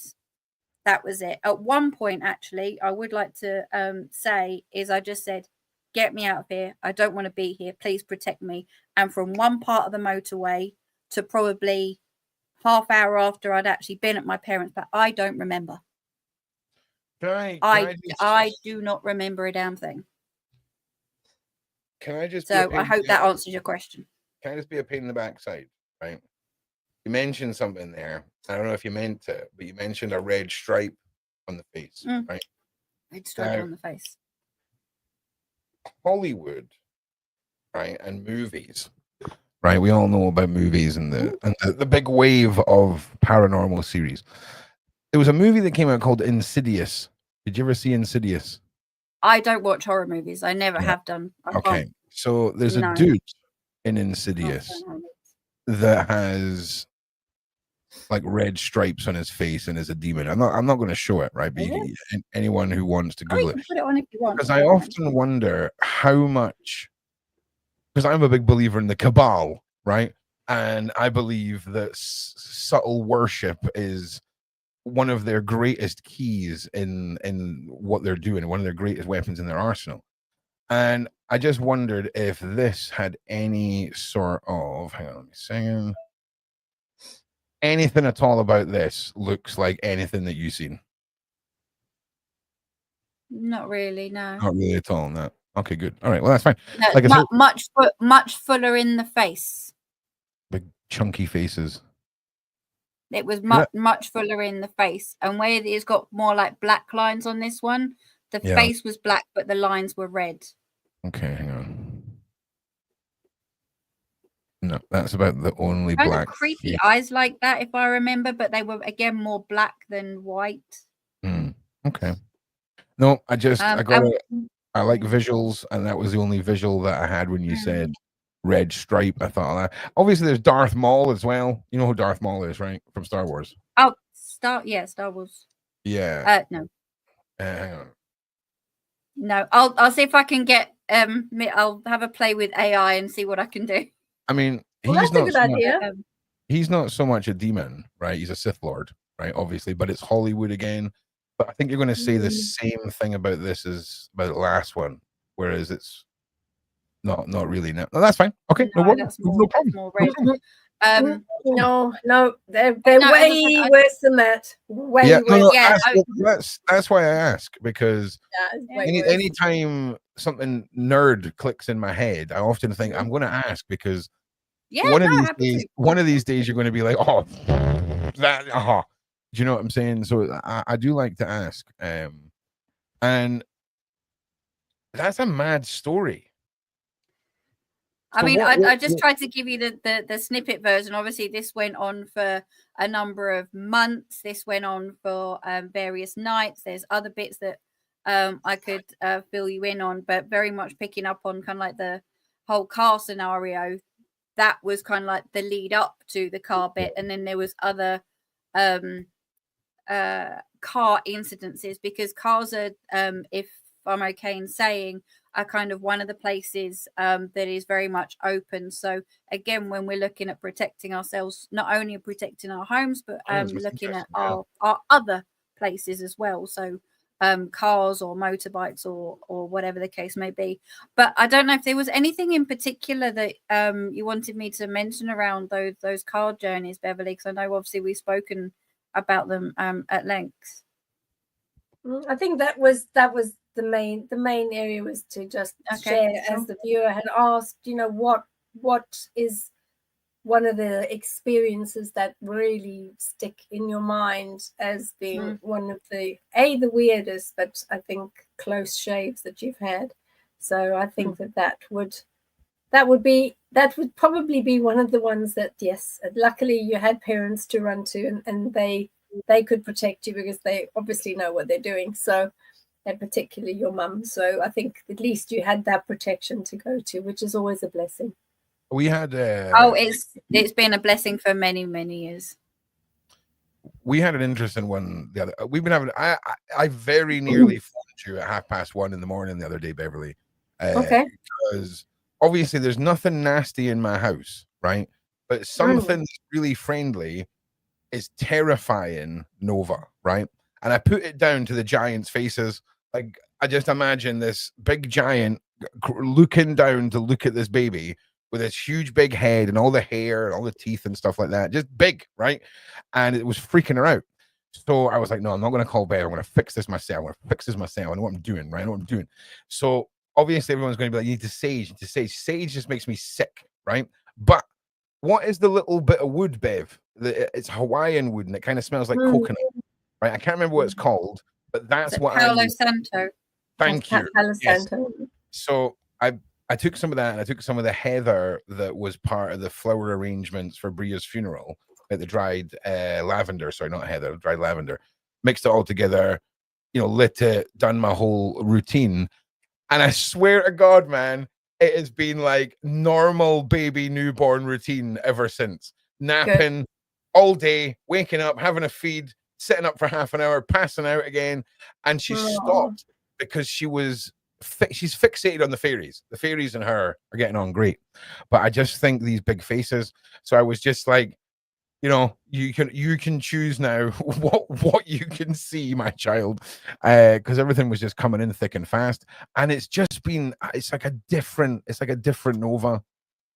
that was it. At one point, actually, I would like to say is I just said, "Get me out of here. I don't want to be here. Please protect me." And from one part of the motorway to probably half hour after I'd actually been at my parents', but I don't remember. I do not remember a damn thing. Can I just? So I hope that answers your question. Can I just be a pain in the backside, right? You mentioned something there. I don't know if you meant it, but you mentioned a red stripe on the face, right? Red stripe on the face. Hollywood, right, and movies, right? We all know about movies and the big wave of paranormal series. There was a movie that came out called Insidious. Did you ever see Insidious? I don't watch horror movies. I never have done. Okay, so there's a dude in Insidious that has like red stripes on his face and is a demon. I'm not going to show it, right? But anyone who wants to Google it, put it on if you want. Because I often wonder how much, because I'm a big believer in the cabal, right? And I believe that subtle worship is one of their greatest keys in what they're doing, one of their greatest weapons in their arsenal. And I just wondered if this had any sort of, hang on, let me sing. Anything at all about this looks like anything that you've seen. Not really, no. Not really at all, no. Okay, good. All right, well, that's fine. No, like much fuller in the face. Big chunky faces. It was much fuller in the face, and where it's got more like black lines on this one, the face was black, but the lines were red. Okay, hang on. No, that's about the only kind black. Of creepy eyes like that, if I remember, but they were again more black than white. Okay. No, I like visuals, and that was the only visual that I had when you said red stripe. I thought of that. Obviously, there's Darth Maul as well. You know who Darth Maul is, right? From Star Wars. Oh, Star Wars. Yeah. No. Hang on. No, I'll see if I can get. I'll have a play with AI and see what I can do. I mean, that's a good idea. He's not so much a demon, right? He's a Sith Lord, right? Obviously, but it's Hollywood again. But I think you're going to say the same thing about this as about the last one, whereas it's not really. No, that's fine. Okay, no problem. No, they're way worse than that. Way worse. That's why I ask, because anytime something nerd clicks in my head, I often think I'm going to ask, because one of these days you're going to be like, oh, that, do you know what I'm saying? So I do like to ask, and that's a mad story. I mean, I just tried to give you the snippet version. Obviously, this went on for a number of months. This went on for various nights. There's other bits that I could fill you in on, but very much picking up on kind of like the whole car scenario that was kind of like the lead up to the car bit, and then there was other car incidences, because cars are, if I'm okay in saying, are kind of one of the places that is very much open. So again, when we're looking at protecting ourselves, not only protecting our homes, but looking at our other places as well. So cars or motorbikes or whatever the case may be. But I don't know if there was anything in particular that you wanted me to mention around those car journeys, Beverli, because I know obviously we've spoken about them at length. I think that was the main area, was to just share, as the viewer had asked, what is one of the experiences that really stick in your mind as being one of the weirdest, but I think close shaves that you've had. So I think that would probably be one of the ones that, yes, luckily you had parents to run to, and they could protect you, because they obviously know what they're doing. So, and particularly your mum. So I think at least you had that protection to go to, which is always a blessing. We had it's been a blessing for many years. We had an interesting one the other. We've been having. I very nearly phoned you at 1:30 in the morning the other day, Beverli. Because obviously there's nothing nasty in my house, right? But something that's really friendly is terrifying Nova, right? And I put it down to the giants' faces. Like, I just imagine this big giant looking down to look at this baby with this huge big head and all the hair and all the teeth and stuff like that. Just big, right? And it was freaking her out. So I was like, no, I'm not going to call Bev. I'm going to fix this myself. I know what I'm doing, right? I know what I'm doing. So obviously everyone's going to be like, you need to sage. Sage just makes me sick, right? But what is the little bit of wood, Bev? It's Hawaiian wood, and it kind of smells like coconut, right? I can't remember what it's called, but that's what Palo Santo. Thank you. Palo Yes. Santo. So I took some of that, and I took some of the heather that was part of the flower arrangements for Bria's funeral, like the dried lavender. Sorry, not heather, dried lavender. Mixed it all together, lit it, done my whole routine. And I swear to God, man, it has been like normal baby newborn routine ever since. Napping all day, waking up, having a feed, sitting up for half an hour, passing out again. And she stopped because she's fixated on the fairies. The fairies and her are getting on great. But I just think these big faces. So I was just like, you can choose now what you can see, my child, because everything was just coming in thick and fast. And it's like a different Nova.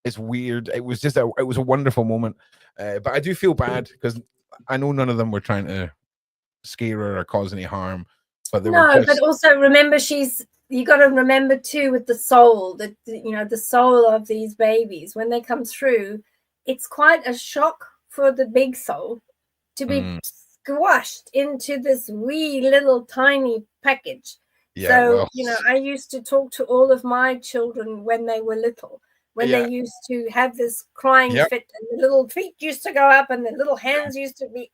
It's weird. It was a wonderful moment. But I do feel bad because I know none of them were trying to scare her or cause any harm. But but also remember, you got to remember too, with the soul, that the soul of these babies, when they come through, it's quite a shock for the big soul to be squashed into this wee little tiny package. I used to talk to all of my children when they were little, when they used to have this crying fit, and the little feet used to go up and the little hands used to be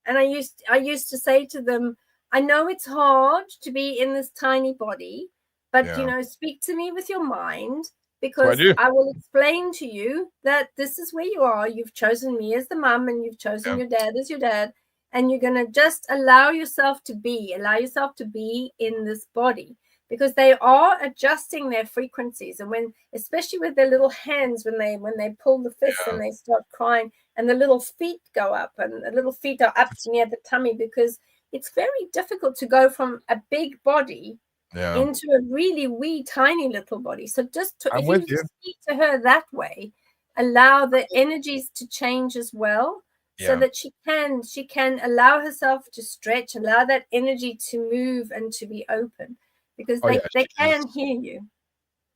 and I used to say to them, I know it's hard to be in this tiny body, but speak to me with your mind, because I will explain to you that this is where you are. You've chosen me as the mum, and you've chosen your dad as your dad, and you're going to just allow yourself to be in this body, because they are adjusting their frequencies. And especially with their little hands, when they pull the fists and they start crying, and the little feet go up, and the little feet are up near the tummy, because it's very difficult to go from a big body into a really wee tiny little body. So if you speak to her that way, allow the energies to change as well, so that she can allow herself to stretch, allow that energy to move and to be open, because they can hear you.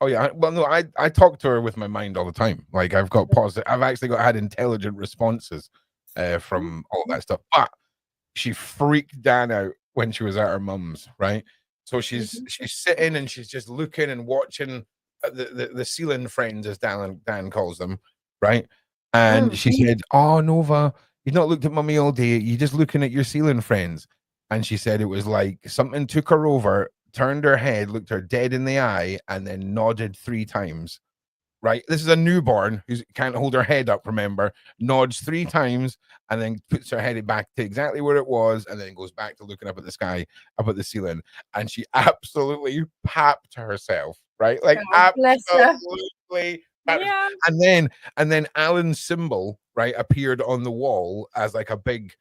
Oh yeah, well no, I talk to her with my mind all the time. Like I've actually had intelligent responses from all that stuff. But she freaked Dan out when she was at her mum's, right? So she's sitting and she's just looking and watching the ceiling friends, as Dan calls them, right? And she said, "Oh, Nova, you've not looked at mummy all day. You're just looking at your ceiling friends." And she said it was like something took her over, turned her head, looked her dead in the eye, and then nodded 3 times. right? This is a newborn who can't hold her head up, remember, nods 3 times and then puts her head back to exactly where it was and then goes back to looking up at the sky, up at the ceiling. And she absolutely papped herself, right? Like, absolutely. Yeah. And then Alan's symbol, right, appeared on the wall as like a big.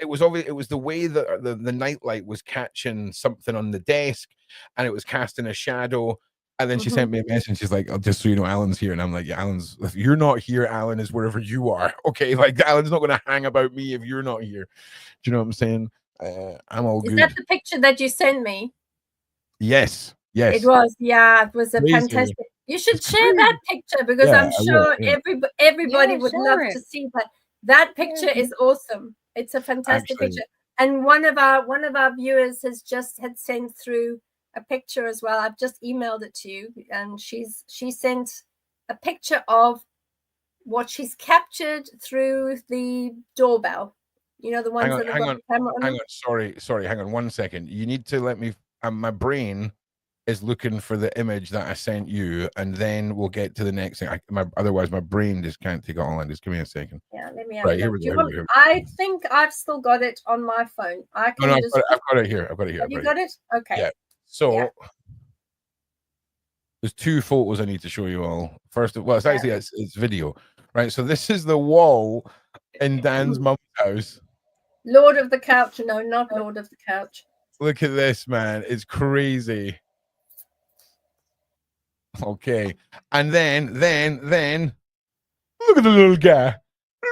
It was obvious. It was the way that the nightlight was catching something on the desk, and it was casting a shadow. And then she sent me a message. She's like, "Oh, just so you know, Alan's here." And I'm like, "Yeah, Alan's. If you're not here, Alan is wherever you are. Okay, like Alan's not going to hang about me if you're not here. Do you know what I'm saying? I'm all good." Is that the picture that you sent me? Yes. Yes. It was. Yeah, it was a Crazy. Fantastic. You should share that picture because I'm sure everybody would love to see that. That picture is awesome. It's a fantastic picture. And one of our viewers had sent through a picture as well. I've just emailed it to you, and she sent a picture of what she's captured through the doorbell. You know, the ones that have got the camera on. Hang on, sorry, hang on 1 second. You need to let me. My brain is looking for the image that I sent you, and then we'll get to the next thing. Otherwise, my brain just can't take it all in. Just give me a second. Yeah, let me. Right, here we go. I think I've still got it on my phone. I can I've got it here. I've got it here. Have you got it? Okay. Yeah. So there's 2 photos I need to show you all. First, well, it's actually it's video, right? So this is the wall in Dan's mum's house. Lord of the Couch. No, not Lord of the Couch. Look at this, man. It's crazy. Okay. And then look at the little guy.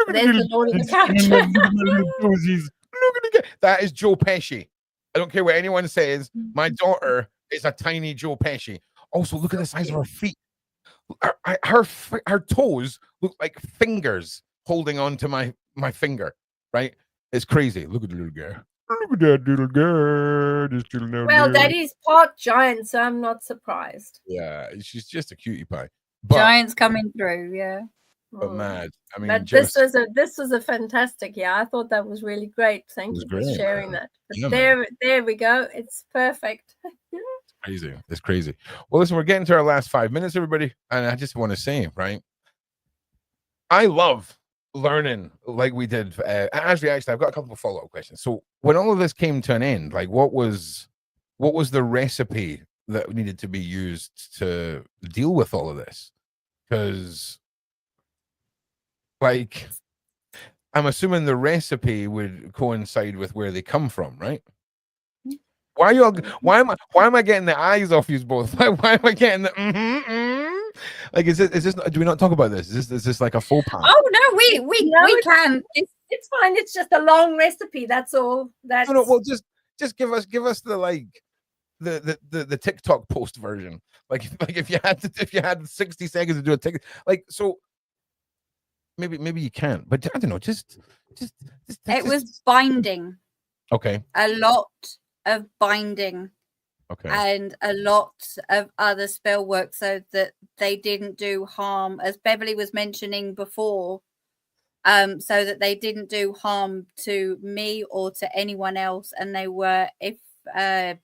There's the Lord of the Couch. Look at the guy. That is Joe Pesci. I don't care what anyone says. My daughter is a tiny Joe Pesci. Also, look at the size of her feet. Her toes look like fingers holding on to my finger, right? It's crazy. Look at the little guy. Look at that little girl. Well, that is part giant, so I'm not surprised. Yeah, she's just a cutie pie. Giants coming through, yeah. But mad. I mean, but this was a fantastic. Yeah, I thought that was really great. Thank you for sharing that. But there we go. It's perfect. Crazy. It's crazy. Well, listen, we're getting to our last 5 minutes, everybody, and I just want to say, right? I love learning like we did. Actually, I've got a couple of follow-up questions. So, when all of this came to an end, like, what was the recipe that needed to be used to deal with all of this? Because, like, I'm assuming the recipe would coincide with where they come from, right? Why am I getting the eyes off you both? Why am I getting the like? Is this? Do we not talk about this? Is this like a faux pas? Oh no, we can. It's fine. It's just a long recipe. That's all. That's no. Well, just give us the like the TikTok post version. Like if you had 60 seconds to do a TikTok, like, so maybe you can't. But I don't know. Just it was binding. Okay. A lot of binding, and a lot of other spell work, so that they didn't do harm, as Beverli was mentioning before, so that they didn't do harm to me or to anyone else. And they were, Beverli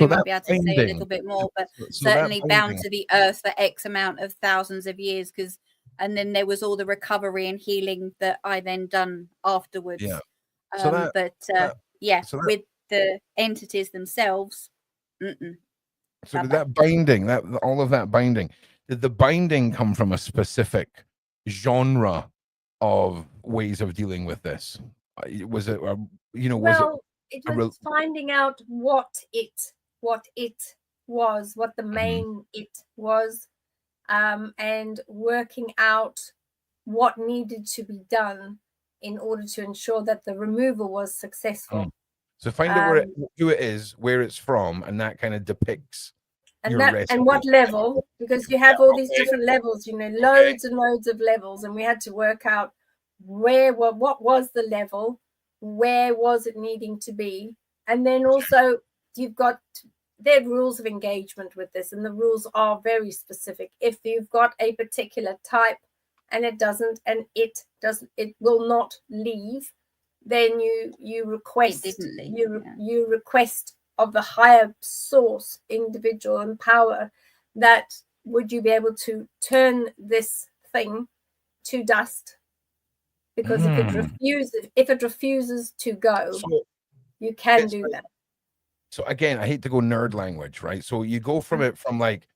might be able to say a little bit more, but certainly bound to the earth for X amount of thousands of years, and then there was all the recovery and healing that I then done afterwards. Yeah. With the entities themselves. So did that binding, all of that binding, did the binding come from a specific genre of ways of dealing with this? Was it, it was finding out what it was, what the main it was, and working out what needed to be done in order to ensure that the removal was successful. So find out who it is, where it's from, and that kind of depicts and what level, because you have all these different levels, loads and loads of levels, and we had to work out what was the level, where was it needing to be, and then also there are rules of engagement with this, and the rules are very specific. If you've got a particular type and it will not leave, then you request you request of the higher source, individual, and power that would you be able to turn this thing to dust? Because if it refuses to go, you can do that. So again, I hate to go nerd language, right? So you go from it from like,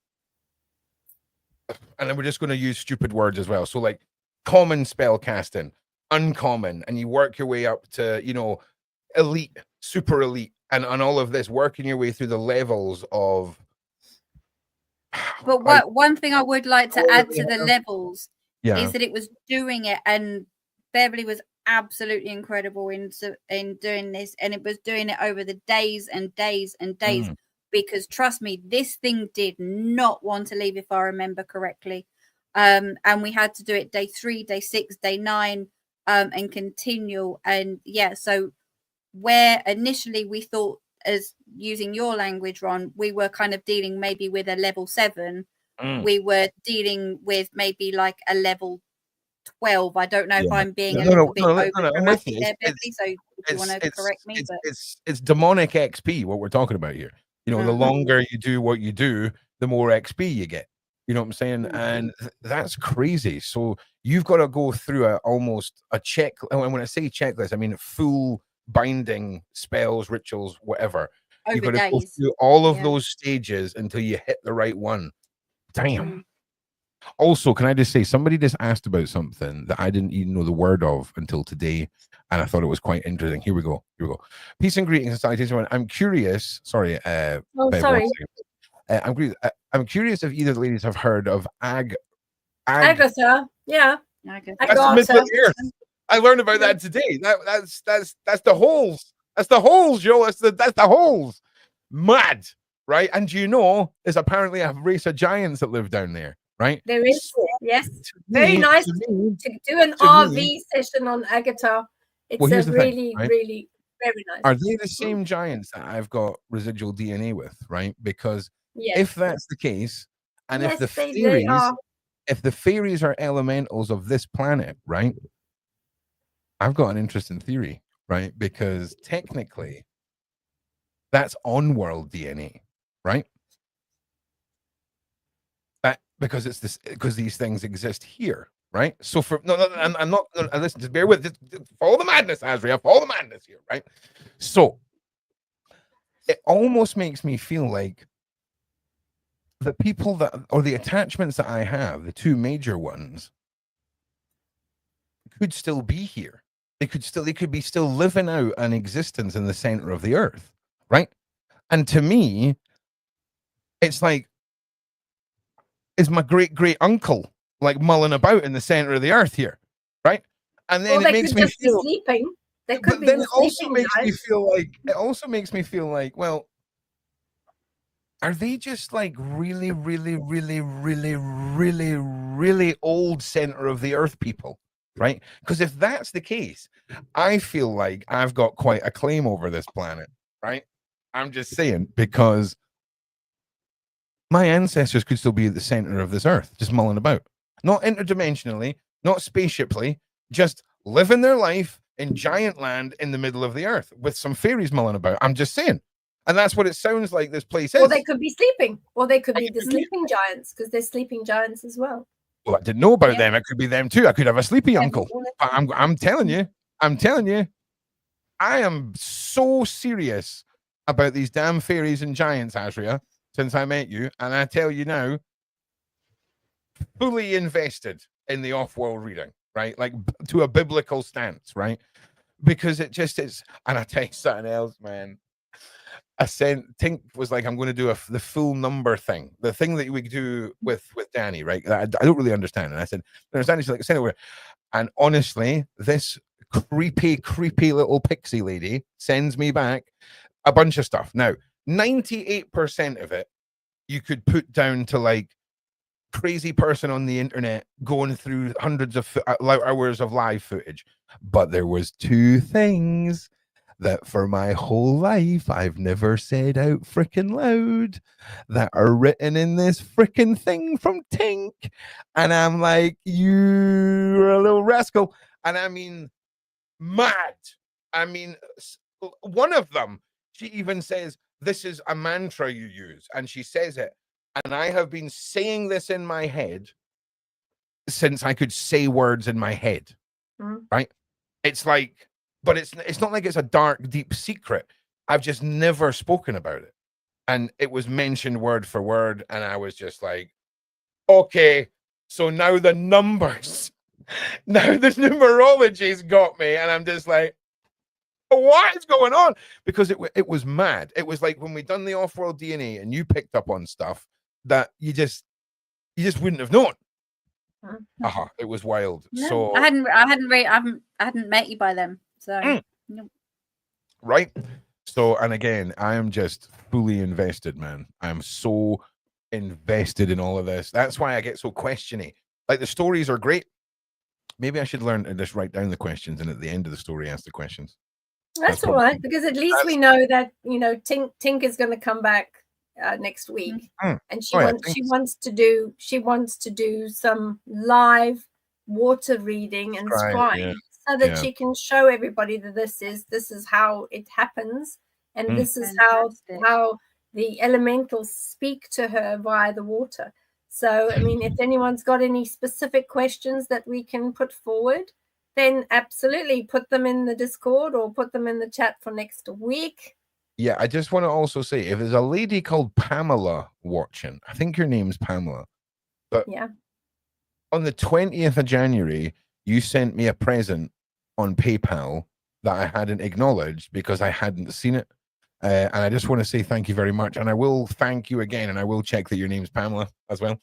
and then we're just going to use stupid words as well. So like common spell casting, uncommon, and you work your way up to, you know, elite, super elite, and all of this, working your way through the levels of. But one thing I would like to add to the levels is that it was doing it, and Beverli was absolutely incredible in doing this, and it was doing it over the days and days and days. Because trust me, this thing did not want to leave, if I remember correctly. And we had to do it day 3, day 6, day 9, and continue. And yeah, so where initially we thought, as using your language, Ron, we were kind of dealing maybe with a level 7. We were dealing with maybe like a level 12. I don't know if I'm being a little bit over dramatic there, Beverli. So if you want to correct me, but it's demonic XP. What we're talking about here. You know, the longer you do what you do, the more XP you get. You know what I'm saying? And that's crazy. So you've got to go through almost a check. And when I say checklist, I mean full binding spells, rituals, whatever. You've got to go through all of those stages until you hit the right one. Damn. Also, can I just say, somebody just asked about something that I didn't even know the word of until today, and I thought it was quite interesting. Here we go. Peace and greetings and salutations. I'm curious. Sorry. Sorry. I'm curious if either of the ladies have heard of Agatha. Yeah. That's the middle of the earth. I learned about that today. That's the holes. That's the holes, Joe. That's the holes. Mad, right? And you know, there's apparently a race of giants that live down there. Right, there is, yes, very nice to do an RV session on Agatha. It's really very nice. Are they the same giants that I've got residual DNA with? Right, because if that's the case, and if the fairies are elementals of this planet, right, I've got an interesting theory, right? Because technically, that's on-world DNA, right? Because it's this, because these things exist here, right? So I'm not. Listen, just bear with. Just follow the madness, Asria. Follow the madness here, right? So it almost makes me feel like the people that, or the attachments that I have, the two major ones, could still be here. They could be still living out an existence in the center of the earth, right? And to me, it's like, is my great uncle like mulling about in the center of the earth here, right? And then it makes me feel sleeping. They could be. Then it also makes me feel like, well, are they just like really old center of the earth people, right? Because if that's the case, I feel like I've got quite a claim over this planet, right? I'm just saying, because my ancestors could still be at the center of this earth, just mulling about. Not interdimensionally, not spaceshiply, just living their life in giant land in the middle of the earth with some fairies mulling about. I'm just saying. And that's what it sounds like this place is. Or they could be sleeping. Or they could be the sleeping giants, because they're sleeping giants as well. Well, I didn't know about them. It could be them too. I could have a sleepy uncle. But I'm telling you, I am so serious about these damn fairies and giants, Asria, since I met you, and I tell you now, fully invested in the off-world reading, right? Like to a biblical stance, right? Because it just is. And I tell you something else, man. Tink was like, I'm going to do the full number thing, the thing that we do with Danny, right? I don't really understand. And I said, understand? She's like, send it over. And honestly, this creepy little pixie lady sends me back a bunch of stuff. Now, 98% of it you could put down to like crazy person on the internet going through hundreds of hours of live footage. But there was two things that for my whole life I've never said out freaking loud that are written in this freaking thing from Tink. And I'm like, you're a little rascal. And I mean, mad. I mean, one of them, she even says, this is a mantra you use. And she says it. And I have been saying this in my head since I could say words in my head, right? It's like, but it's not like it's a dark, deep secret. I've just never spoken about it. And it was mentioned word for word. And I was just like, okay, so now the numbers, now the numerology's got me. And I'm just like, what is going on? Because it was mad. It was like when we done the off-world DNA and you picked up on stuff that you just wouldn't have known. It was wild. No, so I hadn't met you by then. So no. Right. So, and again, I am just fully invested, man. I am so invested in all of this. That's why I get so questiony. Like, the stories are great. Maybe I should learn to just write down the questions and at the end of the story ask the questions. That's all right, because at least we know that, you know, Tink is going to come back next week, and she wants to do some live water reading and scrying, so that she can show everybody that this is how it happens, and this is how the elementals speak to her via the water. So, I mean, if anyone's got any specific questions that we can put forward, then absolutely put them in the Discord or put them in the chat for next week. Yeah, I just want to also say, if there's a lady called Pamela watching, I think your name's Pamela, but on the 20th of January, you sent me a present on PayPal that I hadn't acknowledged because I hadn't seen it. And I just want to say thank you very much. And I will thank you again, and I will check that your name's Pamela as well.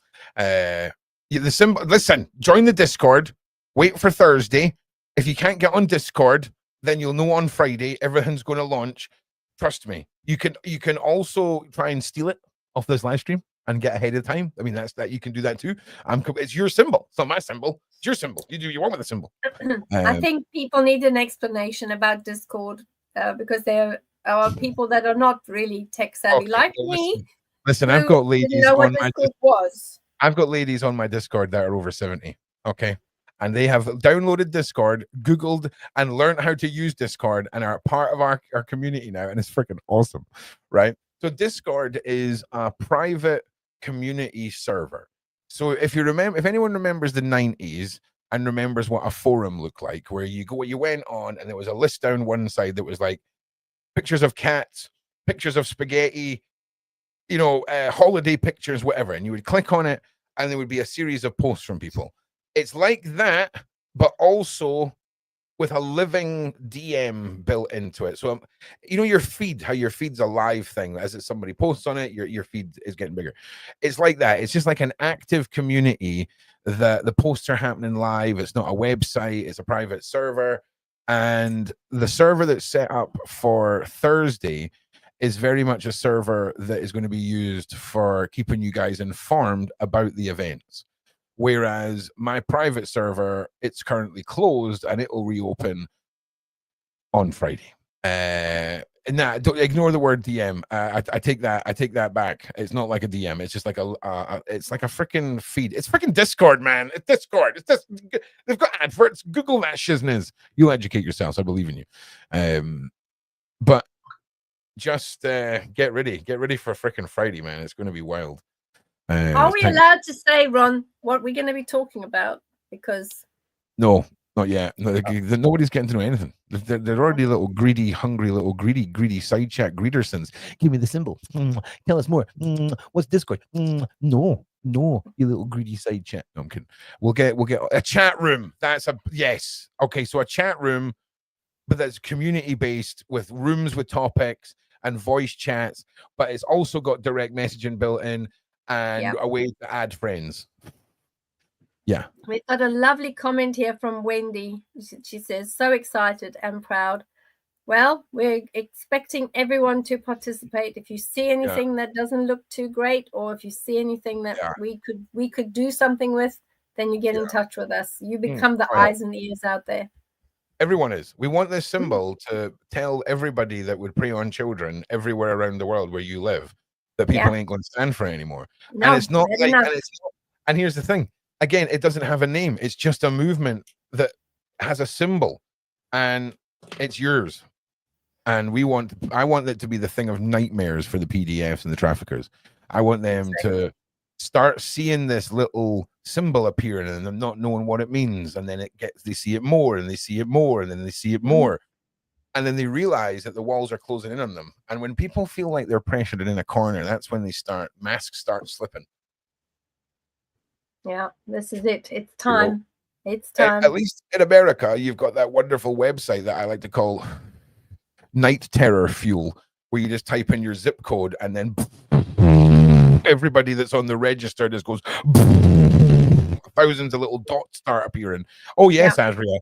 Listen, join the Discord. Wait for Thursday. If you can't get on Discord, then you'll know on Friday everything's going to launch. Trust me. You can also try and steal it off this live stream and get ahead of time. I mean, that you can do that too. It's your symbol. It's not my symbol. It's your symbol. You do what you want with the symbol. I think people need an explanation about Discord because there are people that are not really tech savvy like me. Listen, I've got ladies on my Discord. I've got ladies on my Discord that are over 70. Okay. And they have downloaded Discord, Googled, and learned how to use Discord, and are part of our community now. And it's freaking awesome, right? So Discord is a private community server. So if anyone remembers the 90s and remembers what a forum looked like, where you went on and there was a list down one side that was like pictures of cats, pictures of spaghetti, holiday pictures, whatever. And you would click on it and there would be a series of posts from people. It's like that, but also with a living DM built into it. So, your feed, how your feed's a live thing. As somebody posts on it, your feed is getting bigger. It's like that. It's just like an active community that the posts are happening live. It's not a website. It's a private server. And the server that's set up for Thursday is very much a server that is going to be used for keeping you guys informed about the events. Whereas my private server, it's currently closed and it will reopen on Friday. Don't ignore the word DM. I take that back. It's not like a DM. It's just like it's like a freaking feed. It's freaking Discord, man. It's Discord. They've got adverts. Google that shizness. You'll educate yourselves. I believe in you. But just get ready for freaking Friday, man. It's going to be wild. Are we allowed to say, Ron, what we're going to be talking about? Because no, not yet. No, nobody's getting to know anything. They're already little greedy, hungry, little greedy side chat greedersons. Give me the symbol. Tell us more. What's Discord? No, you little greedy side chat. No, I'm kidding. We'll get a chat room. That's a yes. Okay, so a chat room, but that's community based with rooms with topics and voice chats. But it's also got direct messaging built in. And a way to add friends. Yeah. We've got a lovely comment here from Wendy. She says, so excited and proud. Well, we're expecting everyone to participate. If you see anything that doesn't look too great, or if you see anything that we could do something with, then you get in touch with us. You become the eyes and ears out there. Everyone is. We want this symbol to tell everybody that would prey on children everywhere around the world where you live that people ain't going to stand for it anymore. No, and it's not like, and here's the thing. Again, it doesn't have a name. It's just a movement that has a symbol, and it's yours. And I want it to be the thing of nightmares for the PDFs and the traffickers. I want them to start seeing this little symbol appearing and them not knowing what it means, and then they see it more, and they see it more, and then they see it more, and then they realize that the walls are closing in on them. And when people feel like they're pressured in a corner, that's when masks start slipping. Yeah, this is it. It's time. It's time. At least in America, you've got that wonderful website that I like to call Night Terror Fuel, where you just type in your zip code and then everybody that's on the register just goes, thousands of little dots start appearing. Oh yes, Asria.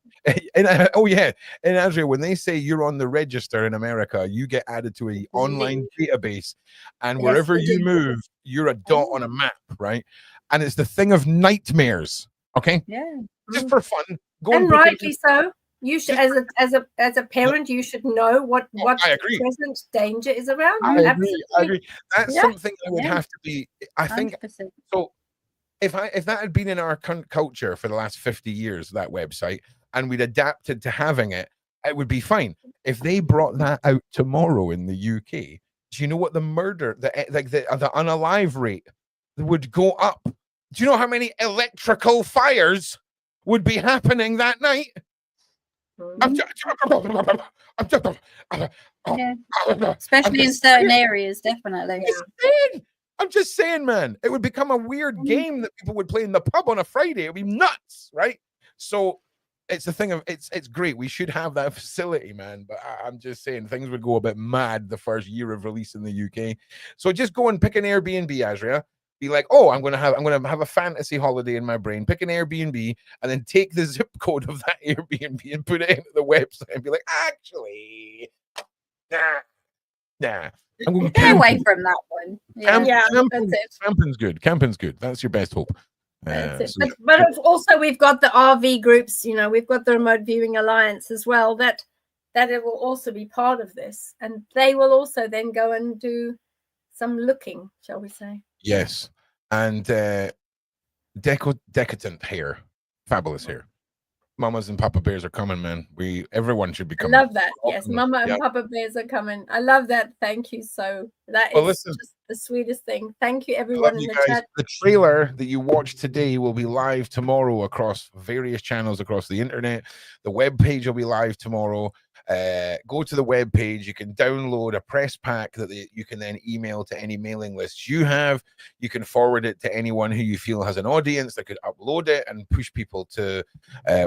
Oh yeah, in Asria, when they say you're on the register in America, you get added to an online database, and wherever you move, you're a dot on a map, right? And it's the thing of nightmares. Okay, just for fun. Go and rightly so. You should, as a parent, you should know what present danger is around you. I agree. That's something that would have to be. I think 100%. So. If that had been in our culture for the last 50 years, that website, and we'd adapted to having it, it would be fine. If they brought that out tomorrow in the UK, do you know what the unalive rate would go up? Do you know how many electrical fires would be happening that night? Especially in certain areas, definitely. I'm just saying, man, it would become a weird game that people would play in the pub on a Friday. It would be nuts, right? So it's a thing of it's great. We should have that facility, man. But I'm just saying things would go a bit mad the first year of release in the UK. So just go and pick an Airbnb, Asria. Be like, oh, I'm gonna have a fantasy holiday in my brain. Pick an Airbnb and then take the zip code of that Airbnb and put it into the website and be like, actually, nah. Stay away from that one. That's it. Camping's good. Camping's good. That's your best hope. That's it. But also we've got the RV groups. You know, we've got the Remote Viewing Alliance as well. That it will also be part of this, and they will also then go and do some looking, shall we say? Yes, and decadent hair, fabulous hair. Mamas and Papa Bears are coming, man. Everyone should be coming. I love that. Yes, Mama and Papa Bears are coming. I love that. Thank you. So that is just the sweetest thing. Thank you, everyone in the chat. The trailer that you watched today will be live tomorrow across various channels across the internet. The web page will be live tomorrow. Go to the web page. You can download a press pack that you can then email to any mailing lists you have. You can forward it to anyone who you feel has an audience that could upload it and push people to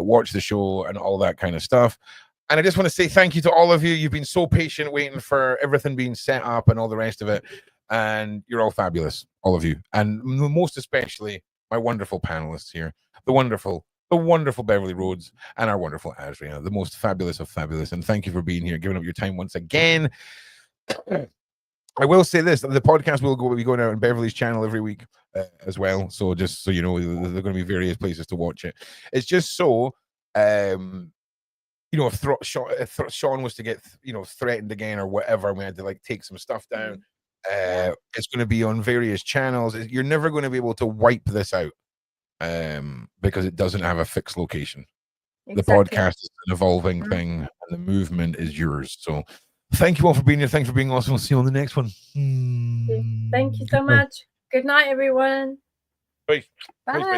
watch the show and all that kind of stuff. And I just want to say thank you to all of you. You've been so patient waiting for everything being set up and all the rest of it. And you're all fabulous, all of you. And most especially my wonderful panelists here, the wonderful Beverli Rhodes and our wonderful Asria, the most fabulous of fabulous. And thank you for being here, giving up your time once again. I will say this, the podcast will be going out on Beverli's channel every week as well. So just so you know, there are going to be various places to watch it. It's just so, you know, if Sean was to get, you know, threatened again or whatever, we had to like take some stuff down. It's going to be on various channels. You're never going to be able to wipe this out. Because it doesn't have a fixed location. Exactly. The podcast is an evolving thing, and the movement is yours. So thank you all for being here. Thanks for being awesome. We'll see you on the next one. Thank you so much. Good night, everyone. Bye. Bye.